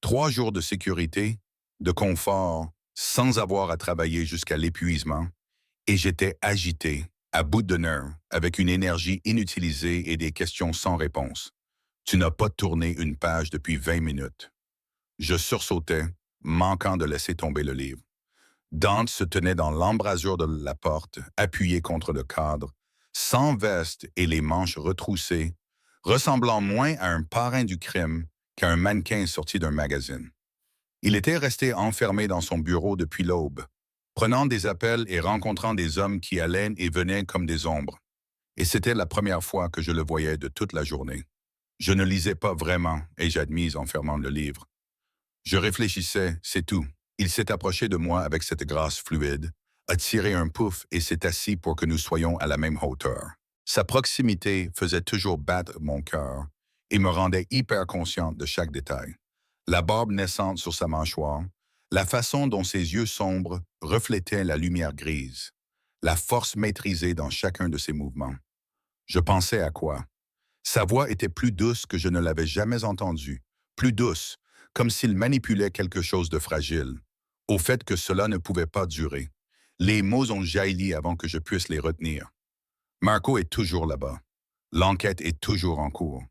3 jours de sécurité, de confort, sans avoir à travailler jusqu'à l'épuisement, et j'étais agité, à bout de nerfs, avec une énergie inutilisée et des questions sans réponse. Tu n'as pas tourné une page depuis 20 minutes. Je sursautais, manquant de laisser tomber le livre. Dante se tenait dans l'embrasure de la porte, appuyé contre le cadre, sans veste et les manches retroussées, ressemblant moins à un parrain du crime qu'à un mannequin sorti d'un magazine. Il était resté enfermé dans son bureau depuis l'aube, prenant des appels et rencontrant des hommes qui allaient et venaient comme des ombres. Et c'était la première fois que je le voyais de toute la journée. Je ne lisais pas vraiment, ai-je admis en fermant le livre. Je réfléchissais, c'est tout. Il s'est approché de moi avec cette grâce fluide, a tiré un pouf et s'est assis pour que nous soyons à la même hauteur. Sa proximité faisait toujours battre mon cœur et me rendait hyper consciente de chaque détail. La barbe naissante sur sa mâchoire, la façon dont ses yeux sombres reflétaient la lumière grise, la force maîtrisée dans chacun de ses mouvements. Je pensais à quoi? Sa voix était plus douce que je ne l'avais jamais entendue, plus douce, comme s'il manipulait quelque chose de fragile, au fait que cela ne pouvait pas durer. Les mots ont jailli avant que je puisse les retenir. Marco est toujours là-bas. L'enquête est toujours en cours.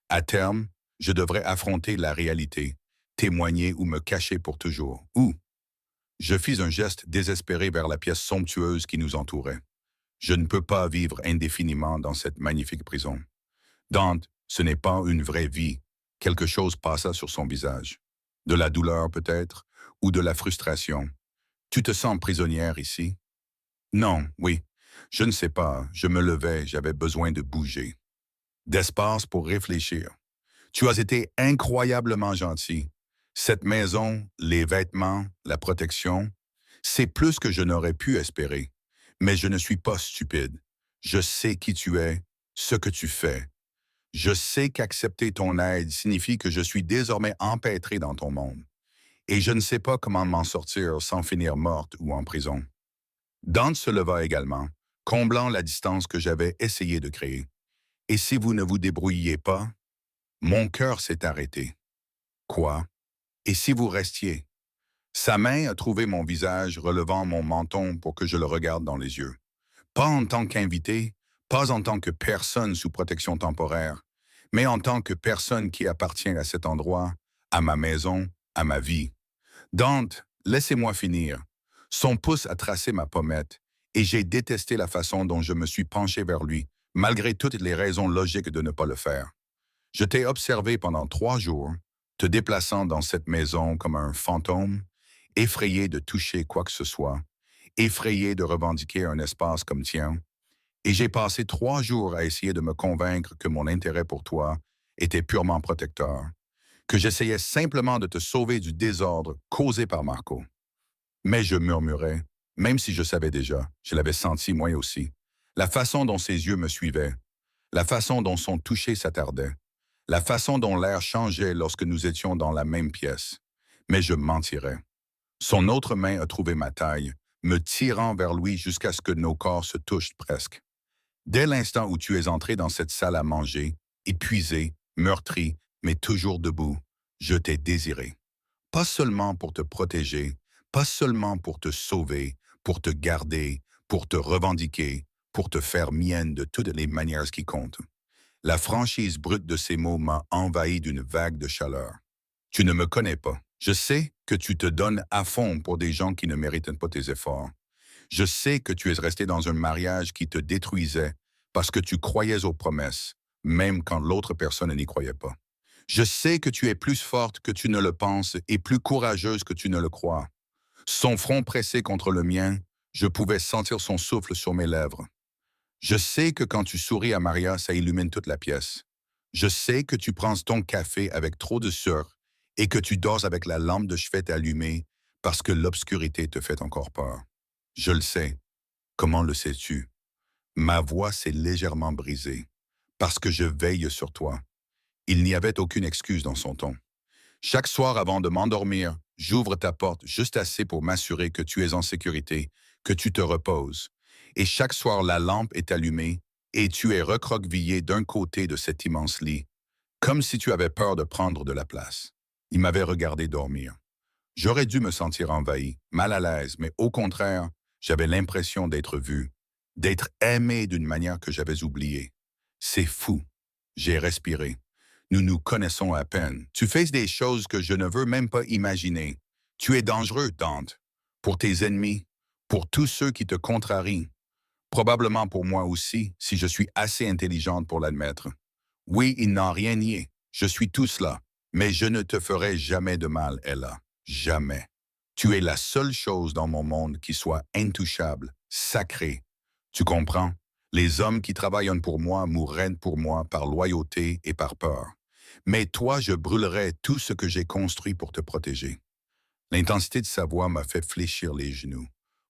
À terme, Je devrais affronter la réalité, témoigner ou me cacher pour toujours. Ou, je fis un geste désespéré vers la pièce somptueuse qui nous entourait. Je ne peux pas vivre indéfiniment dans cette magnifique prison. Dante, ce n'est pas une vraie vie. Quelque chose passa sur son visage. De la douleur peut-être, ou de la frustration. Tu te sens prisonnière ici? Non, oui. Je ne sais pas. Je me levais, j'avais besoin de bouger. D'espace pour réfléchir. Tu as été incroyablement gentil. Cette maison, les vêtements, la protection, c'est plus que je n'aurais pu espérer. Mais je ne suis pas stupide. Je sais qui tu es, ce que tu fais. Je sais qu'accepter ton aide signifie que je suis désormais empêtré dans ton monde. Et je ne sais pas comment m'en sortir sans finir morte ou en prison. Dante se leva également, comblant la distance que j'avais essayé de créer. Et si vous ne vous débrouilliez pas, mon cœur s'est arrêté. Quoi? Et si vous restiez? Sa main a trouvé mon visage relevant mon menton pour que je le regarde dans les yeux. Pas en tant qu'invité, pas en tant que personne sous protection temporaire, mais en tant que personne qui appartient à cet endroit, à ma maison, à ma vie. Dante, laissez-moi finir. Son pouce a tracé ma pommette, et j'ai détesté la façon dont je me suis penché vers lui, malgré toutes les raisons logiques de ne pas le faire. Je t'ai observé pendant 3 jours, te déplaçant dans cette maison comme un fantôme, effrayé de toucher quoi que ce soit, effrayé de revendiquer un espace comme tien, et j'ai passé 3 jours à essayer de me convaincre que mon intérêt pour toi était purement protecteur, que j'essayais simplement de te sauver du désordre causé par Marco. Mais je murmurais, même si je savais déjà, je l'avais senti moi aussi, la façon dont ses yeux me suivaient, la façon dont son toucher s'attardait, la façon dont l'air changeait lorsque nous étions dans la même pièce. Mais je mentirais. Son autre main a trouvé ma taille, me tirant vers lui jusqu'à ce que nos corps se touchent presque. Dès l'instant où tu es entré dans cette salle à manger, épuisé, meurtri, mais toujours debout, je t'ai désiré. Pas seulement pour te protéger, pas seulement pour te sauver, pour te garder, pour te revendiquer, pour te faire mienne de toutes les manières qui comptent. La franchise brute de ces mots m'a envahi d'une vague de chaleur. Tu ne me connais pas. Je sais que tu te donnes à fond pour des gens qui ne méritent pas tes efforts. Je sais que tu es resté dans un mariage qui te détruisait parce que tu croyais aux promesses, même quand l'autre personne n'y croyait pas. Je sais que tu es plus forte que tu ne le penses et plus courageuse que tu ne le crois. Son front pressé contre le mien, je pouvais sentir son souffle sur mes lèvres. Je sais que quand tu souris à Maria, ça illumine toute la pièce. Je sais que tu prends ton café avec trop de sucre et que tu dors avec la lampe de chevet allumée parce que l'obscurité te fait encore peur. Je le sais. Comment le sais-tu? Ma voix s'est légèrement brisée parce que je veille sur toi. Il n'y avait aucune excuse dans son ton. Chaque soir avant de m'endormir, j'ouvre ta porte juste assez pour m'assurer que tu es en sécurité, que tu te reposes. Et chaque soir, la lampe est allumée et tu es recroquevillé d'un côté de cet immense lit, comme si tu avais peur de prendre de la place. Il m'avait regardé dormir. J'aurais dû me sentir envahi, mal à l'aise, mais au contraire, j'avais l'impression d'être vu, d'être aimé d'une manière que j'avais oubliée. C'est fou. J'ai respiré. Nous nous connaissons à peine. Tu fais des choses que je ne veux même pas imaginer. Tu es dangereux, Dante. Pour tes ennemis, pour tous ceux qui te contrarient. Probablement pour moi aussi, si je suis assez intelligente pour l'admettre. Oui, il n'a rien nié. Je suis tout cela. Mais je ne te ferai jamais de mal, Ella. Jamais. Tu es la seule chose dans mon monde qui soit intouchable, sacrée. Tu comprends? Les hommes qui travaillent pour moi mourraient pour moi par loyauté et par peur. Mais toi, je brûlerai tout ce que j'ai construit pour te protéger. L'intensité de sa voix m'a fait fléchir les genoux.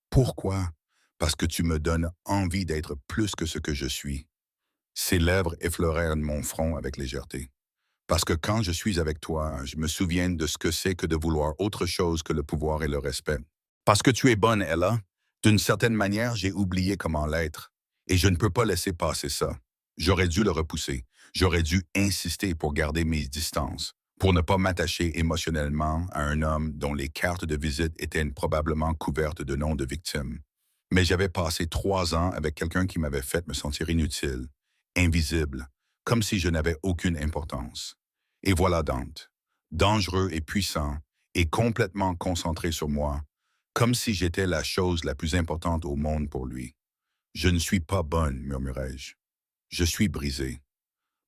Pourquoi? Parce que tu me donnes envie d'être plus que ce que je suis. Ses lèvres effleurèrent mon front avec légèreté. Parce que quand je suis avec toi, je me souviens de ce que c'est que de vouloir autre chose que le pouvoir et le respect. Parce que tu es bonne, Ella, d'une certaine manière, j'ai oublié comment l'être. Et je ne peux pas laisser passer ça. J'aurais dû le repousser. J'aurais dû insister pour garder mes distances, pour ne pas m'attacher émotionnellement à un homme dont les cartes de visite étaient probablement couvertes de noms de victimes. Mais j'avais passé 3 ans avec quelqu'un qui m'avait fait me sentir inutile, invisible, comme si je n'avais aucune importance. Et voilà Dante, dangereux et puissant, et complètement concentré sur moi, comme si j'étais la chose la plus importante au monde pour lui. Je ne suis pas bonne, murmurai-je. Je suis brisé.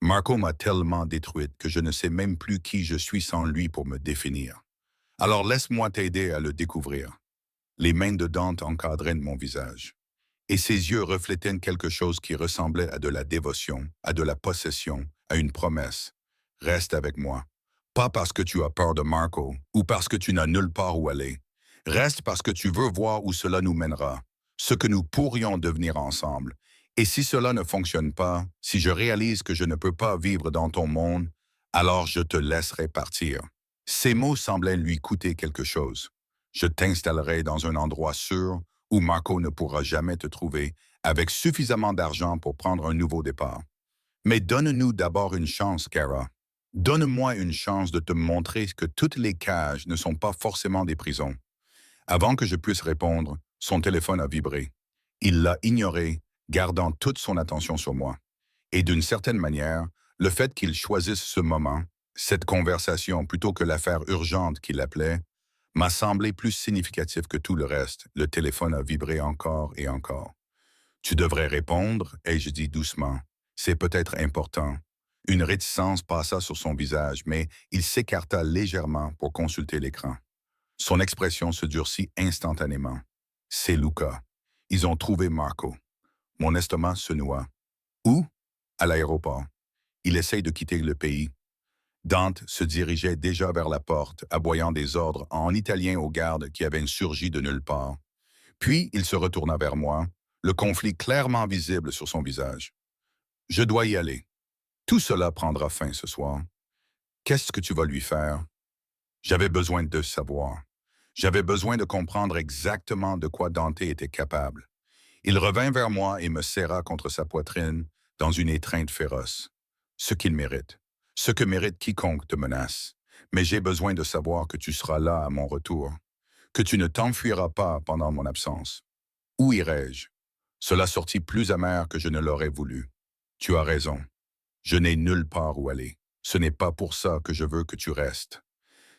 Marco m'a tellement détruite que je ne sais même plus qui je suis sans lui pour me définir. Alors laisse-moi t'aider à le découvrir. Les mains de Dante encadraient mon visage, et ses yeux reflétaient quelque chose qui ressemblait à de la dévotion, à de la possession, à une promesse. Reste avec moi. Pas parce que tu as peur de Marco, ou parce que tu n'as nulle part où aller. Reste parce que tu veux voir où cela nous mènera, ce que nous pourrions devenir ensemble. Et si cela ne fonctionne pas, si je réalise que je ne peux pas vivre dans ton monde, alors je te laisserai partir. Ces mots semblaient lui coûter quelque chose. Je t'installerai dans un endroit sûr où Marco ne pourra jamais te trouver, avec suffisamment d'argent pour prendre un nouveau départ. Mais donne-nous d'abord une chance, Kara. Donne-moi une chance de te montrer que toutes les cages ne sont pas forcément des prisons. Avant que je puisse répondre, son téléphone a vibré. Il l'a ignoré, gardant toute son attention sur moi. Et d'une certaine manière, le fait qu'il choisisse ce moment, cette conversation plutôt que l'affaire urgente qu'il appelait, m'a semblé plus significatif que tout le reste. Le téléphone a vibré encore et encore. Tu devrais répondre, ai-je dit doucement. C'est peut-être important. Une réticence passa sur son visage, mais il s'écarta légèrement pour consulter l'écran. Son expression se durcit instantanément. C'est Luca. Ils ont trouvé Marco. Mon estomac se noua. Où? À l'aéroport. Il essaye de quitter le pays. Dante se dirigeait déjà vers la porte, aboyant des ordres en italien aux gardes qui avaient surgi de nulle part. Puis il se retourna vers moi, le conflit clairement visible sur son visage. Je dois y aller. Tout cela prendra fin ce soir. Qu'est-ce que tu vas lui faire? J'avais besoin de savoir. J'avais besoin de comprendre exactement de quoi Dante était capable. Il revint vers moi et me serra contre sa poitrine dans une étreinte féroce. Ce qu'il mérite. Ce que mérite quiconque te menace. Mais j'ai besoin de savoir que tu seras là à mon retour. Que tu ne t'enfuiras pas pendant mon absence. Où irai-je? Cela sortit plus amer que je ne l'aurais voulu. Tu as raison. Je n'ai nulle part où aller. Ce n'est pas pour ça que je veux que tu restes.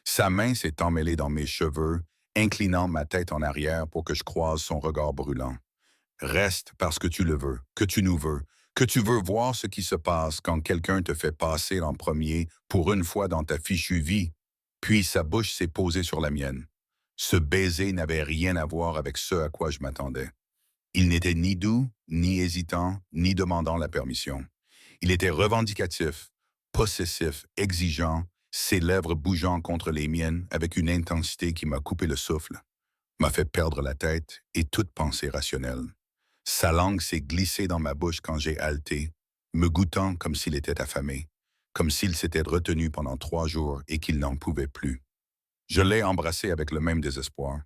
Sa main s'est emmêlée dans mes cheveux, inclinant ma tête en arrière pour que je croise son regard brûlant. Reste parce que tu le veux, que tu nous veux, que tu veux voir ce qui se passe quand quelqu'un te fait passer en premier pour une fois dans ta fichue vie. Puis sa bouche s'est posée sur la mienne. Ce baiser n'avait rien à voir avec ce à quoi je m'attendais. Il n'était ni doux, ni hésitant, ni demandant la permission. Il était revendicatif, possessif, exigeant, ses lèvres bougeant contre les miennes avec une intensité qui m'a coupé le souffle, m'a fait perdre la tête et toute pensée rationnelle. Sa langue s'est glissée dans ma bouche quand j'ai haleté, me goûtant comme s'il était affamé, comme s'il s'était retenu pendant 3 jours et qu'il n'en pouvait plus. Je l'ai embrassé avec le même désespoir.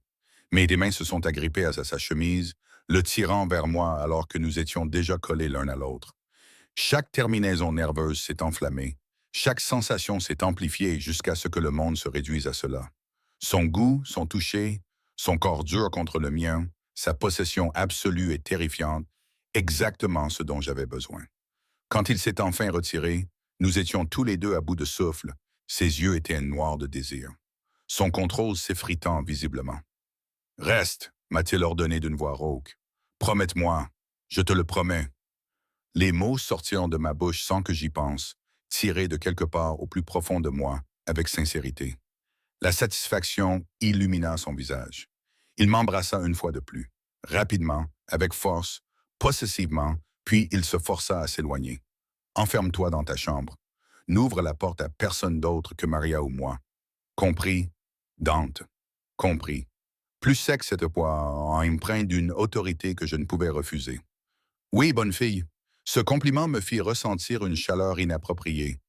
Mes deux mains se sont agrippées à sa chemise, le tirant vers moi alors que nous étions déjà collés l'un à l'autre. Chaque terminaison nerveuse s'est enflammée. Chaque sensation s'est amplifiée jusqu'à ce que le monde se réduise à cela. Son goût, son toucher, son corps dur contre le mien, sa possession absolue et terrifiante, exactement ce dont j'avais besoin. Quand il s'est enfin retiré, nous étions tous les deux à bout de souffle. Ses yeux étaient noirs de désir. Son contrôle s'effritant visiblement. Reste, m'a-t-il ordonné d'une voix rauque. Promette-moi, je te le promets. Les mots sortirent de ma bouche sans que j'y pense, tirés de quelque part au plus profond de moi, avec sincérité. La satisfaction illumina son visage. Il m'embrassa une fois de plus, rapidement, avec force, possessivement, puis il se força à s'éloigner. Enferme-toi dans ta chambre. N'ouvre la porte à personne d'autre que Maria ou moi. Compris, Dante. Compris. Plus sec cette fois, empreint d'une autorité que je ne pouvais refuser. Oui, bonne fille. Ce compliment me fit ressentir une chaleur inappropriée.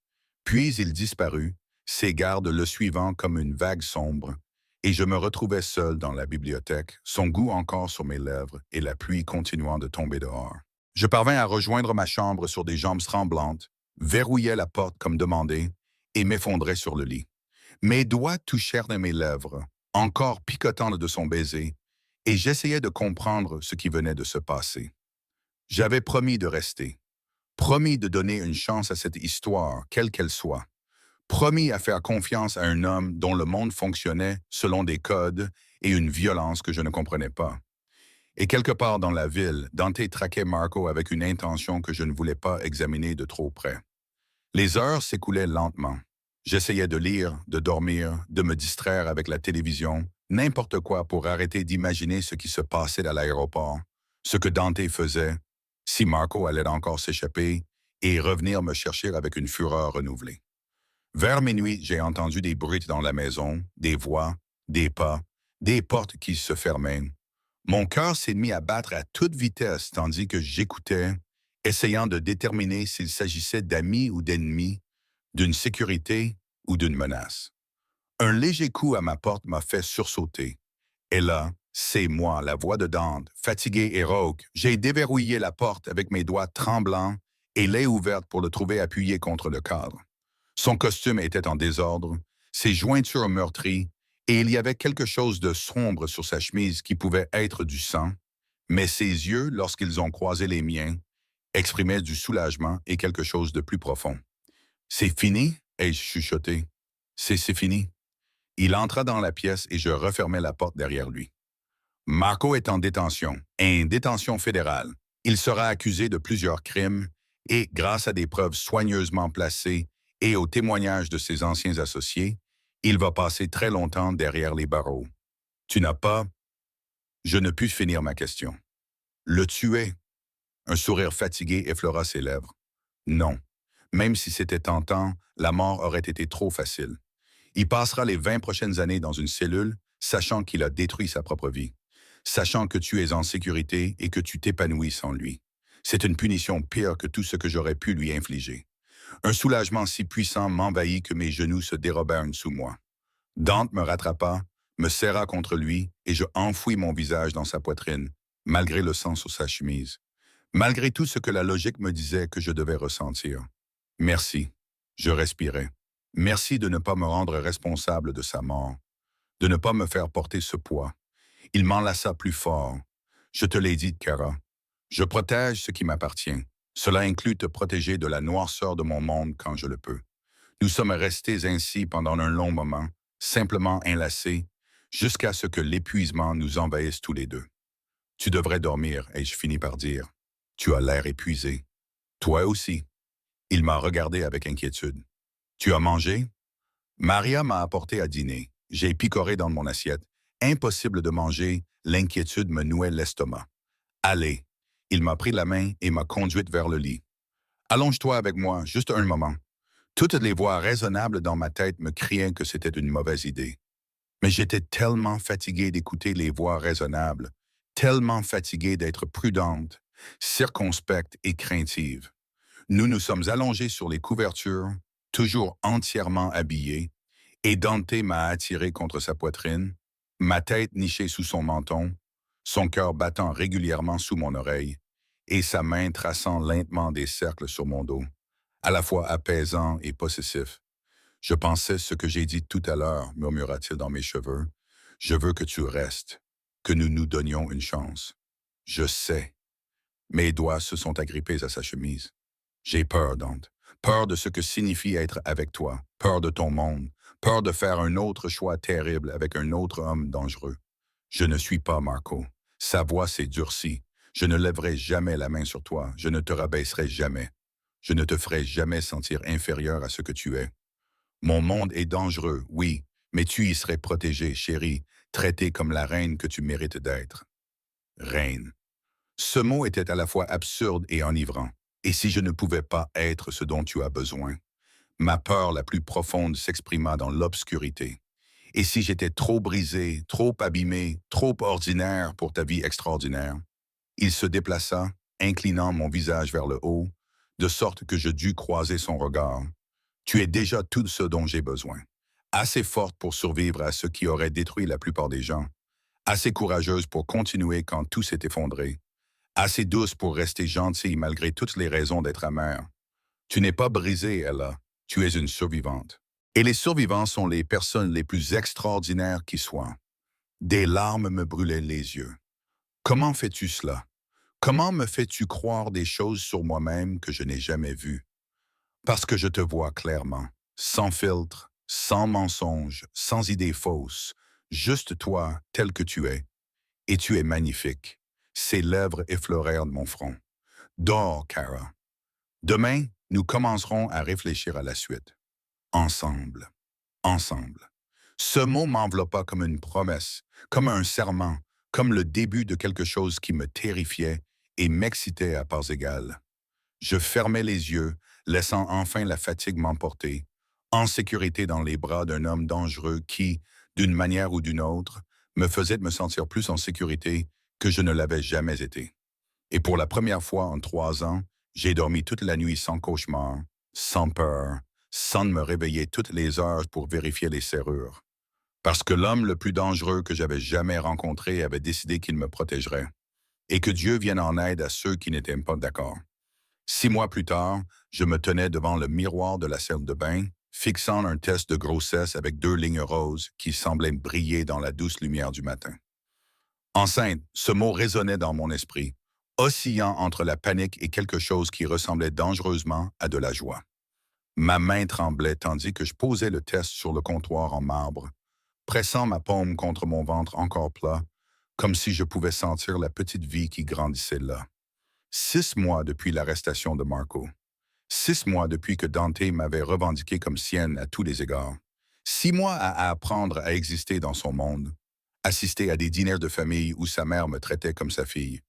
Puis il disparut, ses gardes le suivant comme une vague sombre, et je me retrouvais seul dans la bibliothèque, son goût encore sur mes lèvres et la pluie continuant de tomber dehors. Je parvins à rejoindre ma chambre sur des jambes tremblantes, verrouillai la porte comme demandé et m'effondrai sur le lit. Mes doigts touchèrent à mes lèvres, encore picotantes de son baiser, et j'essayais de comprendre ce qui venait de se passer. J'avais promis de rester, promis de donner une chance à cette histoire, quelle qu'elle soit, promis à faire confiance à un homme dont le monde fonctionnait selon des codes et une violence que je ne comprenais pas. Et quelque part dans la ville, Dante traquait Marco avec une intention que je ne voulais pas examiner de trop près. Les heures s'écoulaient lentement. J'essayais de lire, de dormir, de me distraire avec la télévision, n'importe quoi pour arrêter d'imaginer ce qui se passait à l'aéroport, ce que Dante faisait, si Marco allait encore s'échapper et revenir me chercher avec une fureur renouvelée. Vers minuit, j'ai entendu des bruits dans la maison, des voix, des pas, des portes qui se fermaient. Mon cœur s'est mis à battre à toute vitesse tandis que j'écoutais, essayant de déterminer s'il s'agissait d'amis ou d'ennemis, d'une sécurité ou d'une menace. Un léger coup à ma porte m'a fait sursauter. Et là, c'est moi, la voix de Dante, fatigué et rauque. J'ai déverrouillé la porte avec mes doigts tremblants et l'ai ouverte pour le trouver appuyé contre le cadre. Son costume était en désordre, ses jointures meurtries, et il y avait quelque chose de sombre sur sa chemise qui pouvait être du sang, mais ses yeux, lorsqu'ils ont croisé les miens, exprimaient du soulagement et quelque chose de plus profond. C'est fini? Ai-je chuchoté. C'est fini. Il entra dans la pièce et je refermai la porte derrière lui. Marco est en détention, en détention fédérale. Il sera accusé de plusieurs crimes et, grâce à des preuves soigneusement placées et aux témoignages de ses anciens associés, il va passer très longtemps derrière les barreaux. Tu n'as pas... Je ne pus finir ma question. Le tuer? Un sourire fatigué effleura ses lèvres. Non. Même si c'était tentant, la mort aurait été trop facile. Il passera les 20 prochaines années dans une cellule, sachant qu'il a détruit sa propre vie, sachant que tu es en sécurité et que tu t'épanouis sans lui. C'est une punition pire que tout ce que j'aurais pu lui infliger. Un soulagement si puissant m'envahit que mes genoux se dérobèrent sous moi. Dante me rattrapa, me serra contre lui et je enfouis mon visage dans sa poitrine, malgré le sang sur sa chemise, malgré tout ce que la logique me disait que je devais ressentir. Merci, je respirais. Merci de ne pas me rendre responsable de sa mort, de ne pas me faire porter ce poids. Il m'enlaça plus fort. Je te l'ai dit, Kara. Je protège ce qui m'appartient. Cela inclut te protéger de la noirceur de mon monde quand je le peux. Nous sommes restés ainsi pendant un long moment, simplement enlacés, jusqu'à ce que l'épuisement nous envahisse tous les deux. Tu devrais dormir, ai-je fini par dire. Tu as l'air épuisé. Toi aussi. Il m'a regardé avec inquiétude. Tu as mangé? Maria m'a apporté à dîner. J'ai picoré dans mon assiette. Impossible de manger, l'inquiétude me nouait l'estomac. Allez. Il m'a pris la main et m'a conduite vers le lit. Allonge-toi avec moi, juste un moment. Toutes les voix raisonnables dans ma tête me criaient que c'était une mauvaise idée. Mais j'étais tellement fatigué d'écouter les voix raisonnables, tellement fatigué d'être prudente, circonspecte et craintive. Nous nous sommes allongés sur les couvertures, toujours entièrement habillés, et Dante m'a attiré contre sa poitrine, ma tête nichée sous son menton, son cœur battant régulièrement sous mon oreille, et sa main traçant lentement des cercles sur mon dos, à la fois apaisant et possessif. Je pensais ce que j'ai dit tout à l'heure, murmura-t-il dans mes cheveux. Je veux que tu restes, que nous nous donnions une chance. Je sais. Mes doigts se sont agrippés à sa chemise. J'ai peur, Dante. Peur de ce que signifie être avec toi. Peur de ton monde. Peur de faire un autre choix terrible avec un autre homme dangereux. Je ne suis pas Marco. Sa voix s'est durcie. Je ne lèverai jamais la main sur toi. Je ne te rabaisserai jamais. Je ne te ferai jamais sentir inférieur à ce que tu es. Mon monde est dangereux, oui, mais tu y serais protégée, chérie, traitée comme la reine que tu mérites d'être. Reine. Ce mot était à la fois absurde et enivrant. Et si je ne pouvais pas être ce dont tu as besoin? Ma peur la plus profonde s'exprima dans l'obscurité. Et si j'étais trop brisé, trop abîmé, trop ordinaire pour ta vie extraordinaire? Il se déplaça, inclinant mon visage vers le haut, de sorte que je dus croiser son regard. Tu es déjà tout ce dont j'ai besoin. Assez forte pour survivre à ce qui aurait détruit la plupart des gens. Assez courageuse pour continuer quand tout s'est effondré. Assez douce pour rester gentille malgré toutes les raisons d'être amère. Tu n'es pas brisée, Ella. Tu es une survivante. Et les survivants sont les personnes les plus extraordinaires qui soient. Des larmes me brûlaient les yeux. Comment fais-tu cela? Comment me fais-tu croire des choses sur moi-même que je n'ai jamais vues? Parce que je te vois clairement. sans filtre, sans mensonge, sans idées fausses, juste toi tel que tu es. Et tu es magnifique. Ses lèvres effleurèrent mon front. Dors, Cara. Demain, nous commencerons à réfléchir à la suite. Ensemble. Ensemble. Ce mot m'enveloppa comme une promesse, comme un serment, comme le début de quelque chose qui me terrifiait et m'excitait à parts égales. Je fermai les yeux, laissant enfin la fatigue m'emporter, en sécurité dans les bras d'un homme dangereux qui, d'une manière ou d'une autre, me faisait me sentir plus en sécurité que je ne l'avais jamais été. Et pour la première fois en 3 ans, j'ai dormi toute la nuit sans cauchemar, sans peur, sans me réveiller toutes les heures pour vérifier les serrures. Parce que l'homme le plus dangereux que j'avais jamais rencontré avait décidé qu'il me protégerait, et que Dieu vienne en aide à ceux qui n'étaient pas d'accord. 6 mois plus tard, je me tenais devant le miroir de la salle de bain, fixant un test de grossesse avec 2 lignes roses qui semblaient briller dans la douce lumière du matin. Enceinte, ce mot résonnait dans mon esprit, oscillant entre la panique et quelque chose qui ressemblait dangereusement à de la joie. Ma main tremblait tandis que je posais le test sur le comptoir en marbre, pressant ma paume contre mon ventre encore plat, comme si je pouvais sentir la petite vie qui grandissait là. 6 mois depuis l'arrestation de Marco. 6 mois depuis que Dante m'avait revendiqué comme sienne à tous les égards. 6 mois à apprendre à exister dans son monde. Assister à des dîners de famille où sa mère me traitait comme sa fille.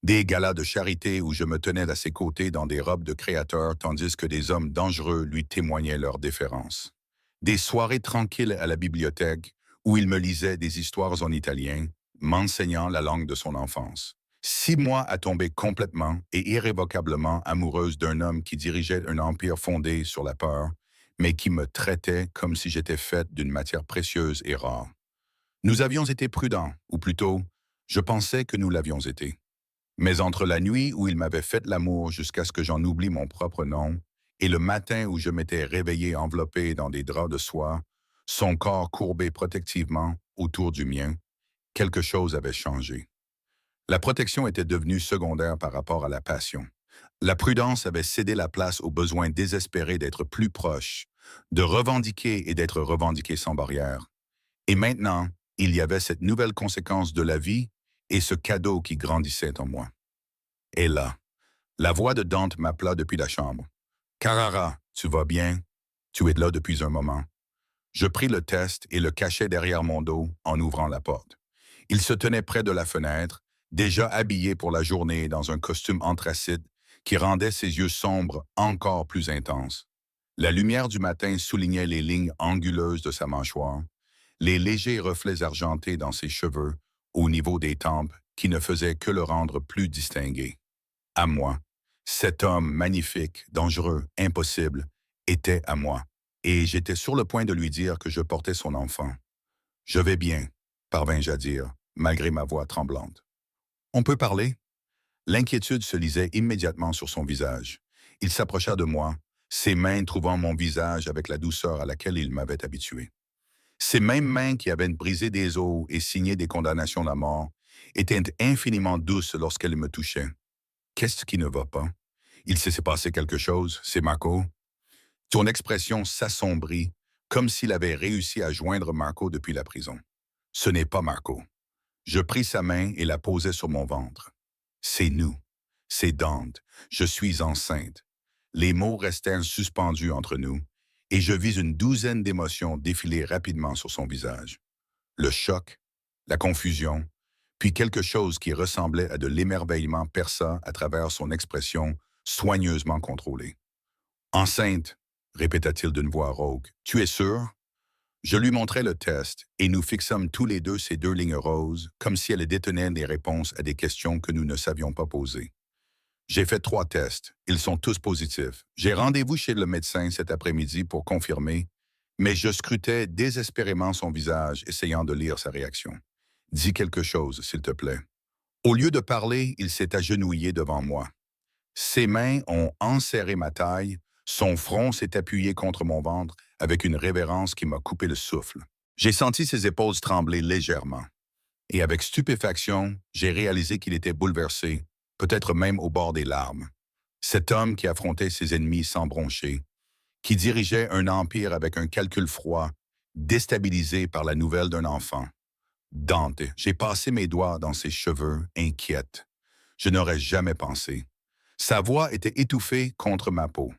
Des galas de charité où je me tenais à ses côtés dans des robes de créateur tandis que des hommes dangereux lui témoignaient leur déférence. Des soirées tranquilles à la bibliothèque où il me lisait des histoires en italien, m'enseignant la langue de son enfance. 6 mois à tomber complètement et irrévocablement amoureuse d'un homme qui dirigeait un empire fondé sur la peur, mais qui me traitait comme si j'étais faite d'une matière précieuse et rare. Nous avions été prudents, ou plutôt, je pensais que nous l'avions été. Mais entre la nuit où il m'avait fait l'amour jusqu'à ce que j'en oublie mon propre nom, et le matin où je m'étais réveillé enveloppé dans des draps de soie, son corps courbé protectivement autour du mien, quelque chose avait changé. La protection était devenue secondaire par rapport à la passion. La prudence avait cédé la place au besoin désespéré d'être plus proche, de revendiquer et d'être revendiqué sans barrière. Et maintenant, il y avait cette nouvelle conséquence de la vie et ce cadeau qui grandissait en moi. Et là, la voix de Dante m'appela depuis la chambre. « Carrara, tu vas bien? Tu es là depuis un moment. » Je pris le test et le cachai derrière mon dos en ouvrant la porte. Il se tenait près de la fenêtre, déjà habillé pour la journée dans un costume anthracite qui rendait ses yeux sombres encore plus intenses. La lumière du matin soulignait les lignes anguleuses de sa mâchoire, les légers reflets argentés dans ses cheveux, au niveau des tempes, qui ne faisaient que le rendre plus distingué. À moi. Cet homme magnifique, dangereux, impossible, était à moi, et j'étais sur le point de lui dire que je portais son enfant. « Je vais bien », parvins-je à dire, malgré ma voix tremblante. « On peut parler ?» L'inquiétude se lisait immédiatement sur son visage. Il s'approcha de moi, ses mains trouvant mon visage avec la douceur à laquelle il m'avait habitué. Ces mêmes mains qui avaient brisé des os et signé des condamnations à mort étaient infiniment douces lorsqu'elles me touchaient. Qu'est-ce qui ne va pas? Il s'est passé quelque chose, c'est Marco. Son expression s'assombrit, comme s'il avait réussi à joindre Marco depuis la prison. Ce n'est pas Marco. Je pris sa main et la posai sur mon ventre. C'est nous. C'est Dante. Je suis enceinte. Les mots restèrent suspendus entre nous, et je vis une douzaine d'émotions défiler rapidement sur son visage. Le choc, la confusion, puis quelque chose qui ressemblait à de l'émerveillement perça à travers son expression soigneusement contrôlée. « Enceinte, répéta-t-il d'une voix rauque, tu es sûr? » Je lui montrai le test, et nous fixâmes tous les deux ces 2 lignes roses, comme si elles détenaient des réponses à des questions que nous ne savions pas poser. J'ai fait 3 tests, ils sont tous positifs. J'ai rendez-vous chez le médecin cet après-midi pour confirmer, mais je scrutais désespérément son visage, essayant de lire sa réaction. « Dis quelque chose, s'il te plaît. » Au lieu de parler, il s'est agenouillé devant moi. Ses mains ont enserré ma taille, son front s'est appuyé contre mon ventre avec une révérence qui m'a coupé le souffle. J'ai senti ses épaules trembler légèrement. Et avec stupéfaction, j'ai réalisé qu'il était bouleversé, peut-être même au bord des larmes. Cet homme qui affrontait ses ennemis sans broncher, qui dirigeait un empire avec un calcul froid, déstabilisé par la nouvelle d'un enfant. Dante, j'ai passé mes doigts dans ses cheveux, inquiète. Je n'aurais jamais pensé. Sa voix était étouffée contre ma peau.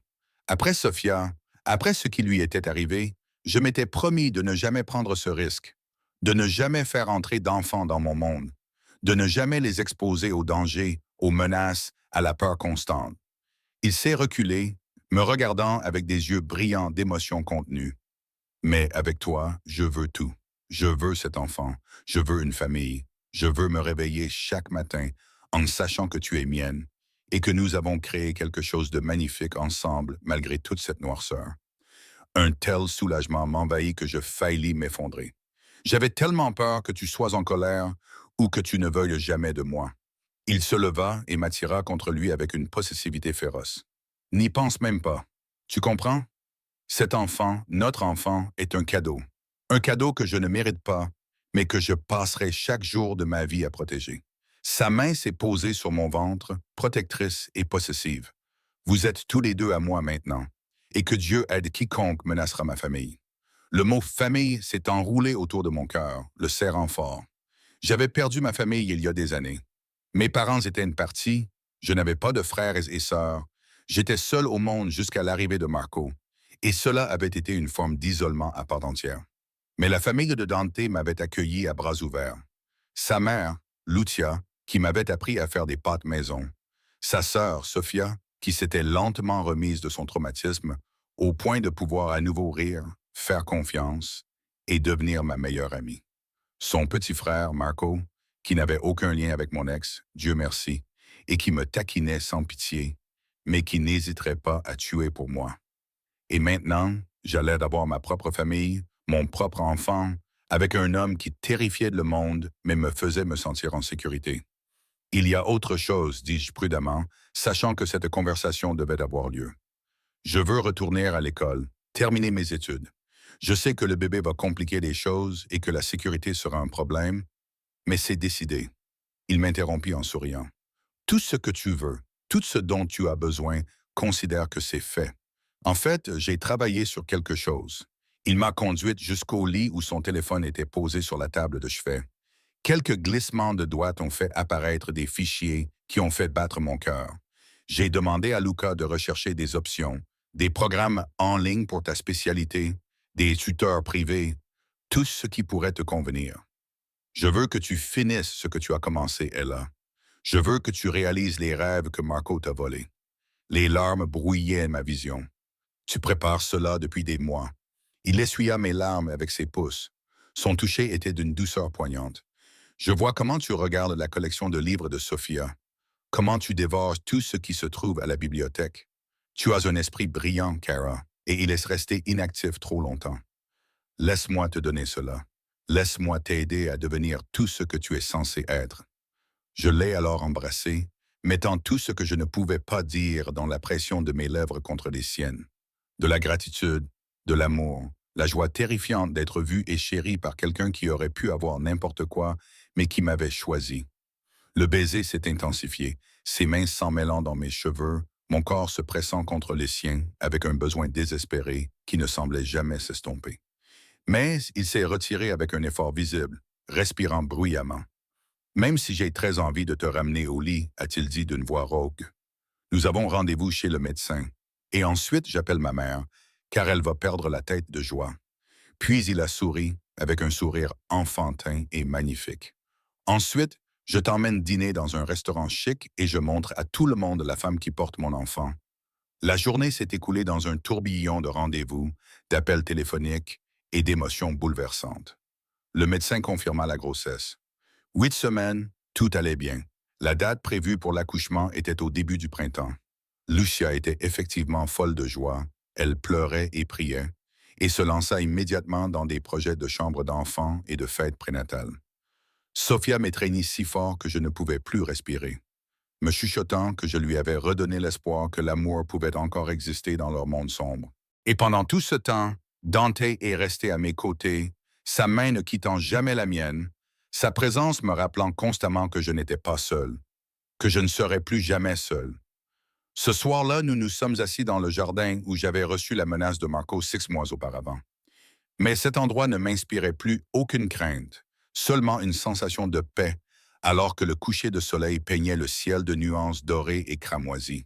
Après Sophia, après ce qui lui était arrivé, je m'étais promis de ne jamais prendre ce risque, de ne jamais faire entrer d'enfants dans mon monde, de ne jamais les exposer aux dangers, aux menaces, à la peur constante. Il s'est reculé, me regardant avec des yeux brillants d'émotions contenues. Mais avec toi, je veux tout. Je veux cet enfant. Je veux une famille. Je veux me réveiller chaque matin en sachant que tu es mienne et que nous avons créé quelque chose de magnifique ensemble malgré toute cette noirceur. Un tel soulagement m'envahit que je faillis m'effondrer. J'avais tellement peur que tu sois en colère ou que tu ne veuilles jamais de moi. Il se leva et m'attira contre lui avec une possessivité féroce. N'y pense même pas. Tu comprends? Cet enfant, notre enfant, est un cadeau. Un cadeau que je ne mérite pas, mais que je passerai chaque jour de ma vie à protéger. Sa main s'est posée sur mon ventre, protectrice et possessive. Vous êtes tous les deux à moi maintenant, et que Dieu aide quiconque menacera ma famille. Le mot famille s'est enroulé autour de mon cœur, le serrant fort. J'avais perdu ma famille il y a des années. Mes parents étaient une partie, je n'avais pas de frères et sœurs, j'étais seul au monde jusqu'à l'arrivée de Marco, et cela avait été une forme d'isolement à part entière. Mais la famille de Dante m'avait accueilli à bras ouverts. Sa mère, Lucia, qui m'avait appris à faire des pâtes maison. Sa sœur, Sophia, qui s'était lentement remise de son traumatisme, au point de pouvoir à nouveau rire, faire confiance et devenir ma meilleure amie. Son petit frère, Marco, qui n'avait aucun lien avec mon ex, Dieu merci, et qui me taquinait sans pitié, mais qui n'hésiterait pas à tuer pour moi. Et maintenant, j'allais d'avoir ma propre famille, mon propre enfant, avec un homme qui terrifiait le monde, mais me faisait me sentir en sécurité. Il y a autre chose, dis-je prudemment, sachant que cette conversation devait avoir lieu. Je veux retourner à l'école, terminer mes études. Je sais que le bébé va compliquer les choses et que la sécurité sera un problème, mais c'est décidé. Il m'interrompit en souriant. Tout ce que tu veux, tout ce dont tu as besoin, considère que c'est fait. En fait, j'ai travaillé sur quelque chose. Il m'a conduite jusqu'au lit où son téléphone était posé sur la table de chevet. Quelques glissements de doigts ont fait apparaître des fichiers qui ont fait battre mon cœur. J'ai demandé à Luca de rechercher des options, des programmes en ligne pour ta spécialité, des tuteurs privés, tout ce qui pourrait te convenir. Je veux que tu finisses ce que tu as commencé, Ella. Je veux que tu réalises les rêves que Marco t'a volés. Les larmes brouillaient ma vision. Tu prépares cela depuis des mois. Il essuya mes larmes avec ses pouces. Son toucher était d'une douceur poignante. Je vois comment tu regardes la collection de livres de Sophia, comment tu dévores tout ce qui se trouve à la bibliothèque. Tu as un esprit brillant, Cara, et il est resté inactif trop longtemps. Laisse-moi te donner cela. Laisse-moi t'aider à devenir tout ce que tu es censé être. Je l'ai alors embrassé, mettant tout ce que je ne pouvais pas dire dans la pression de mes lèvres contre les siennes. De la gratitude, de l'amour, la joie terrifiante d'être vu et chéri par quelqu'un qui aurait pu avoir n'importe quoi, mais qui m'avait choisi. Le baiser s'est intensifié, ses mains s'en mêlant dans mes cheveux, mon corps se pressant contre les siens avec un besoin désespéré qui ne semblait jamais s'estomper. Mais il s'est retiré avec un effort visible, respirant bruyamment. Même si j'ai très envie de te ramener au lit, a-t-il dit d'une voix rauque. Nous avons rendez-vous chez le médecin. Et ensuite, j'appelle ma mère, car elle va perdre la tête de joie. Puis il a souri, avec un sourire enfantin et magnifique. Ensuite, je t'emmène dîner dans un restaurant chic et je montre à tout le monde la femme qui porte mon enfant. La journée s'est écoulée dans un tourbillon de rendez-vous, d'appels téléphoniques et d'émotions bouleversantes. Le médecin confirma la grossesse. 8 semaines, tout allait bien. La date prévue pour l'accouchement était au début du printemps. Lucia était effectivement folle de joie, elle pleurait et priait, et se lança immédiatement dans des projets de chambre d'enfants et de fêtes prénatales. Sophia m'étreignit si fort que je ne pouvais plus respirer, me chuchotant que je lui avais redonné l'espoir que l'amour pouvait encore exister dans leur monde sombre. Et pendant tout ce temps, Dante est resté à mes côtés, sa main ne quittant jamais la mienne, sa présence me rappelant constamment que je n'étais pas seul, que je ne serais plus jamais seul. Ce soir-là, nous nous sommes assis dans le jardin où j'avais reçu la menace de Marco 6 mois auparavant. Mais cet endroit ne m'inspirait plus aucune crainte, seulement une sensation de paix, alors que le coucher de soleil peignait le ciel de nuances dorées et cramoisies.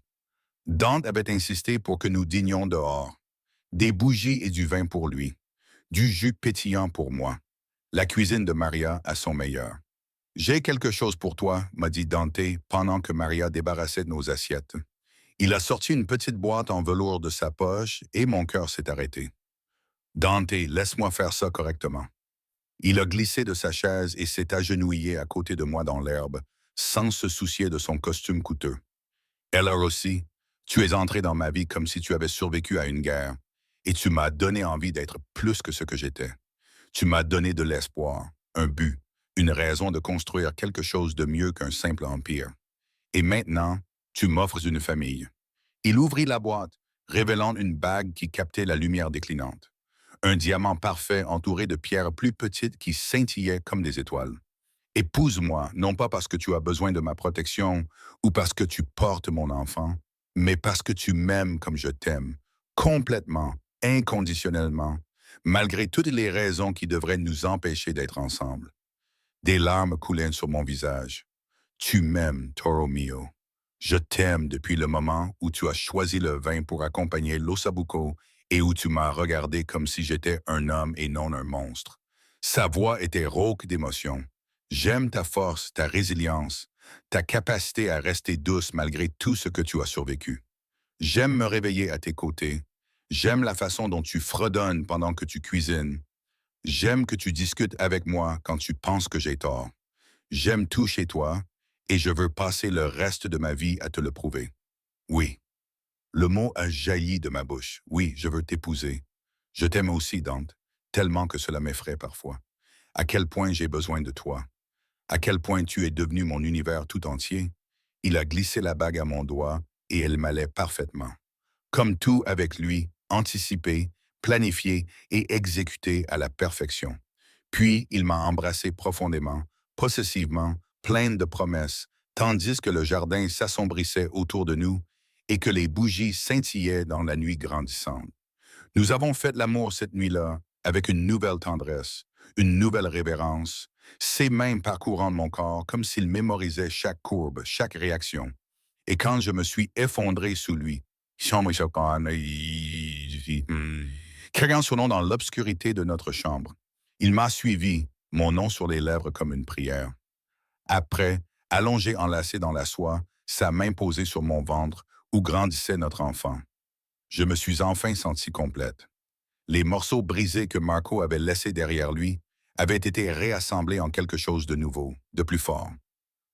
Dante avait insisté pour que nous dînions dehors. Des bougies et du vin pour lui, du jus pétillant pour moi, la cuisine de Maria à son meilleur. J'ai quelque chose pour toi, m'a dit Dante pendant que Maria débarrassait de nos assiettes. Il a sorti une petite boîte en velours de sa poche et mon cœur s'est arrêté. Dante, laisse-moi faire ça correctement. Il a glissé de sa chaise et s'est agenouillé à côté de moi dans l'herbe, sans se soucier de son costume coûteux. Ella aussi, tu es entré dans ma vie comme si tu avais survécu à une guerre, et tu m'as donné envie d'être plus que ce que j'étais. Tu m'as donné de l'espoir, un but, une raison de construire quelque chose de mieux qu'un simple empire. Et maintenant, tu m'offres une famille. Il ouvrit la boîte, révélant une bague qui captait la lumière déclinante. Un diamant parfait entouré de pierres plus petites qui scintillaient comme des étoiles. Épouse-moi, non pas parce que tu as besoin de ma protection ou parce que tu portes mon enfant, mais parce que tu m'aimes comme je t'aime, complètement, inconditionnellement, malgré toutes les raisons qui devraient nous empêcher d'être ensemble. Des larmes coulaient sur mon visage. Tu m'aimes, Toro mio. Je t'aime depuis le moment où tu as choisi le vin pour accompagner l'Osabuco et où tu m'as regardé comme si j'étais un homme et non un monstre. Sa voix était rauque d'émotion. J'aime ta force, ta résilience, ta capacité à rester douce malgré tout ce que tu as survécu. J'aime me réveiller à tes côtés. J'aime la façon dont tu fredonnes pendant que tu cuisines. J'aime que tu discutes avec moi quand tu penses que j'ai tort. J'aime tout chez toi et je veux passer le reste de ma vie à te le prouver. Oui, le mot a jailli de ma bouche. Oui, je veux t'épouser. Je t'aime aussi, Dante, tellement que cela m'effraie parfois. À quel point j'ai besoin de toi. À quel point tu es devenu mon univers tout entier. Il a glissé la bague à mon doigt et elle m'allait parfaitement. Comme tout avec lui, anticipé, planifié et exécuté à la perfection. Puis il m'a embrassé profondément, possessivement, pleine de promesses, tandis que le jardin s'assombrissait autour de nous et que les bougies scintillaient dans la nuit grandissante. Nous avons fait l'amour cette nuit-là avec une nouvelle tendresse, une nouvelle révérence, ses mains parcourant mon corps comme s'il mémorisait chaque courbe, chaque réaction. Et quand je me suis effondré sous lui, criant son nom dans l'obscurité de notre chambre, il m'a suivi, mon nom sur les lèvres comme une prière. Après, allongé enlacé dans la soie, sa main posée sur mon ventre, où grandissait notre enfant. Je me suis enfin senti complète. Les morceaux brisés que Marco avait laissés derrière lui avaient été réassemblés en quelque chose de nouveau, de plus fort.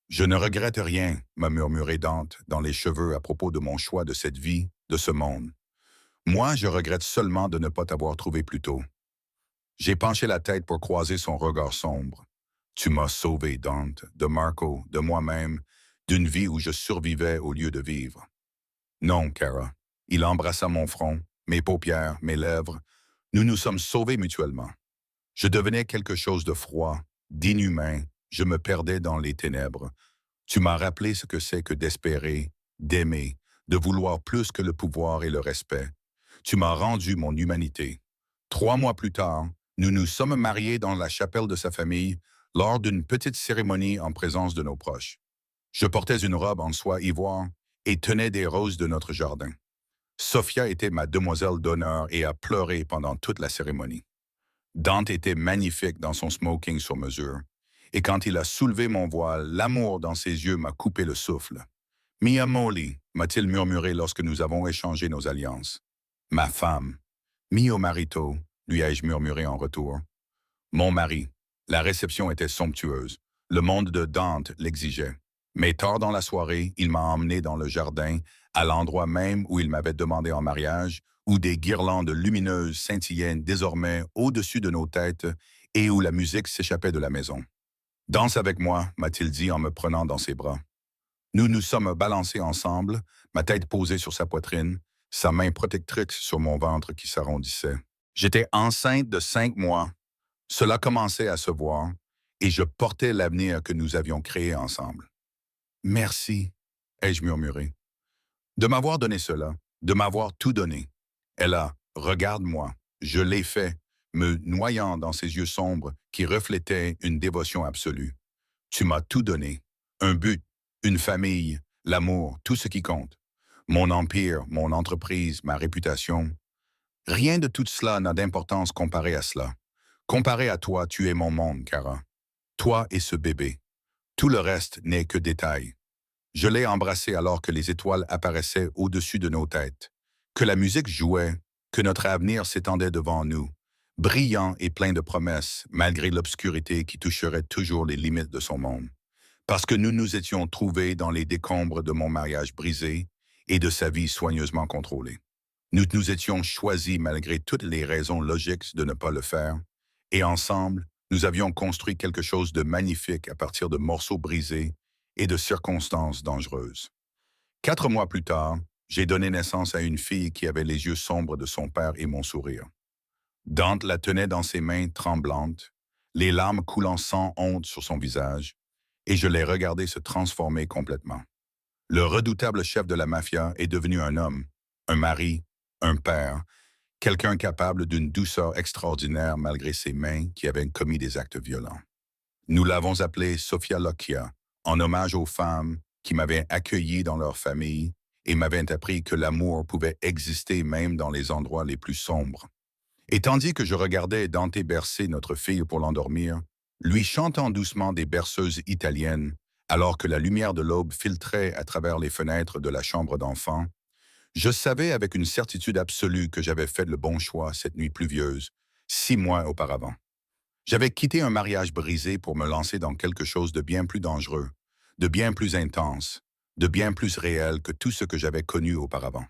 Je ne regrette rien, m'a murmuré Dante dans les cheveux à propos de mon choix de cette vie, de ce monde. Moi, je regrette seulement de ne pas t'avoir trouvé plus tôt. J'ai penché la tête pour croiser son regard sombre. Tu m'as sauvé, Dante, de Marco, de moi-même, d'une vie où je survivais au lieu de vivre. Non, Cara. Il embrassa mon front, mes paupières, mes lèvres. Nous nous sommes sauvés mutuellement. Je devenais quelque chose de froid, d'inhumain. Je me perdais dans les ténèbres. Tu m'as rappelé ce que c'est que d'espérer, d'aimer, de vouloir plus que le pouvoir et le respect. Tu m'as rendu mon humanité. 3 mois plus tard, nous nous sommes mariés dans la chapelle de sa famille lors d'une petite cérémonie en présence de nos proches. Je portais une robe en soie ivoire et tenais des roses de notre jardin. Sophia était ma demoiselle d'honneur et a pleuré pendant toute la cérémonie. Dante était magnifique dans son smoking sur mesure, et quand il a soulevé mon voile, l'amour dans ses yeux m'a coupé le souffle. Mia Moli, m'a-t-il murmuré lorsque nous avons échangé nos alliances. Ma femme. Mio marito, lui ai-je murmuré en retour. Mon mari. La réception était somptueuse. Le monde de Dante l'exigeait. Mais tard dans la soirée, il m'a emmené dans le jardin, à l'endroit même où il m'avait demandé en mariage, où des guirlandes lumineuses scintillaient désormais au-dessus de nos têtes et où la musique s'échappait de la maison. Danse avec moi, m'a-t-il dit en me prenant dans ses bras. Nous nous sommes balancés ensemble, ma tête posée sur sa poitrine, sa main protectrice sur mon ventre qui s'arrondissait. J'étais enceinte de 5 mois. Cela commençait à se voir, et je portais l'avenir que nous avions créé ensemble. Merci, ai-je murmuré. De m'avoir donné cela, de m'avoir tout donné. Elle a, regarde-moi, je l'ai fait, me noyant dans ses yeux sombres qui reflétaient une dévotion absolue. Tu m'as tout donné. Un but, une famille, l'amour, tout ce qui compte. Mon empire, mon entreprise, ma réputation. Rien de tout cela n'a d'importance comparé à cela. Comparé à toi, tu es mon monde, Cara. Toi et ce bébé. Tout le reste n'est que détail. Je l'ai embrassé alors que les étoiles apparaissaient au-dessus de nos têtes, que la musique jouait, que notre avenir s'étendait devant nous, brillant et plein de promesses, malgré l'obscurité qui toucherait toujours les limites de son monde. Parce que nous nous étions trouvés dans les décombres de mon mariage brisé et de sa vie soigneusement contrôlée. Nous nous étions choisis malgré toutes les raisons logiques de ne pas le faire, et ensemble, nous avions construit quelque chose de magnifique à partir de morceaux brisés et de circonstances dangereuses. 4 mois plus tard, j'ai donné naissance à une fille qui avait les yeux sombres de son père et mon sourire. Dante la tenait dans ses mains tremblantes, les larmes coulant sans honte sur son visage, et je l'ai regardé se transformer complètement. Le redoutable chef de la mafia est devenu un homme, un mari, un père, quelqu'un capable d'une douceur extraordinaire malgré ses mains qui avaient commis des actes violents. Nous l'avons appelée Sophia Lockyer, en hommage aux femmes qui m'avaient accueilli dans leur famille et m'avaient appris que l'amour pouvait exister même dans les endroits les plus sombres. Et tandis que je regardais Dante bercer notre fille pour l'endormir, lui chantant doucement des berceuses italiennes, alors que la lumière de l'aube filtrait à travers les fenêtres de la chambre d'enfant, je savais avec une certitude absolue que j'avais fait le bon choix cette nuit pluvieuse, 6 mois auparavant. J'avais quitté un mariage brisé pour me lancer dans quelque chose de bien plus dangereux, de bien plus intense, de bien plus réel que tout ce que j'avais connu auparavant.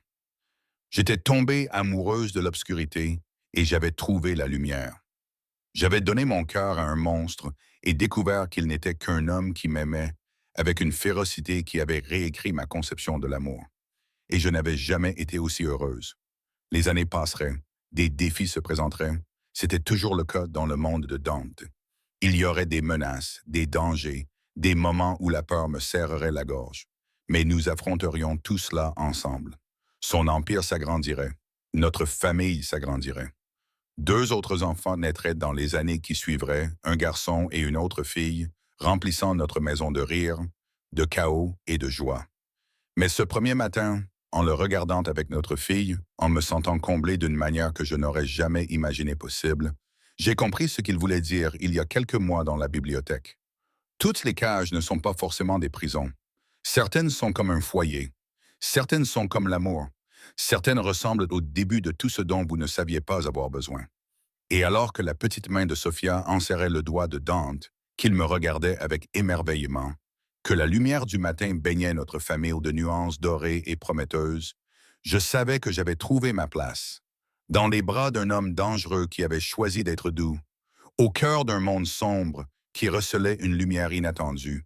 J'étais tombée amoureuse de l'obscurité et j'avais trouvé la lumière. J'avais donné mon cœur à un monstre et découvert qu'il n'était qu'un homme qui m'aimait avec une férocité qui avait réécrit ma conception de l'amour. Et je n'avais jamais été aussi heureuse. Les années passeraient, des défis se présenteraient. C'était toujours le cas dans le monde de Dante. Il y aurait des menaces, des dangers, des moments où la peur me serrerait la gorge. Mais nous affronterions tout cela ensemble. Son empire s'agrandirait. Notre famille s'agrandirait. 2 autres enfants naîtraient dans les années qui suivraient, un garçon et une autre fille, remplissant notre maison de rire, de chaos et de joie. Mais ce premier matin, en le regardant avec notre fille, en me sentant comblé d'une manière que je n'aurais jamais imaginé possible, j'ai compris ce qu'il voulait dire il y a quelques mois dans la bibliothèque. Toutes les cages ne sont pas forcément des prisons. Certaines sont comme un foyer. Certaines sont comme l'amour. Certaines ressemblent au début de tout ce dont vous ne saviez pas avoir besoin. Et alors que la petite main de Sophia enserrait le doigt de Dante, qu'il me regardait avec émerveillement, que la lumière du matin baignait notre famille de nuances dorées et prometteuses, je savais que j'avais trouvé ma place. Dans les bras d'un homme dangereux qui avait choisi d'être doux, au cœur d'un monde sombre qui recelait une lumière inattendue,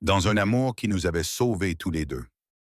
dans un amour qui nous avait sauvés tous les deux.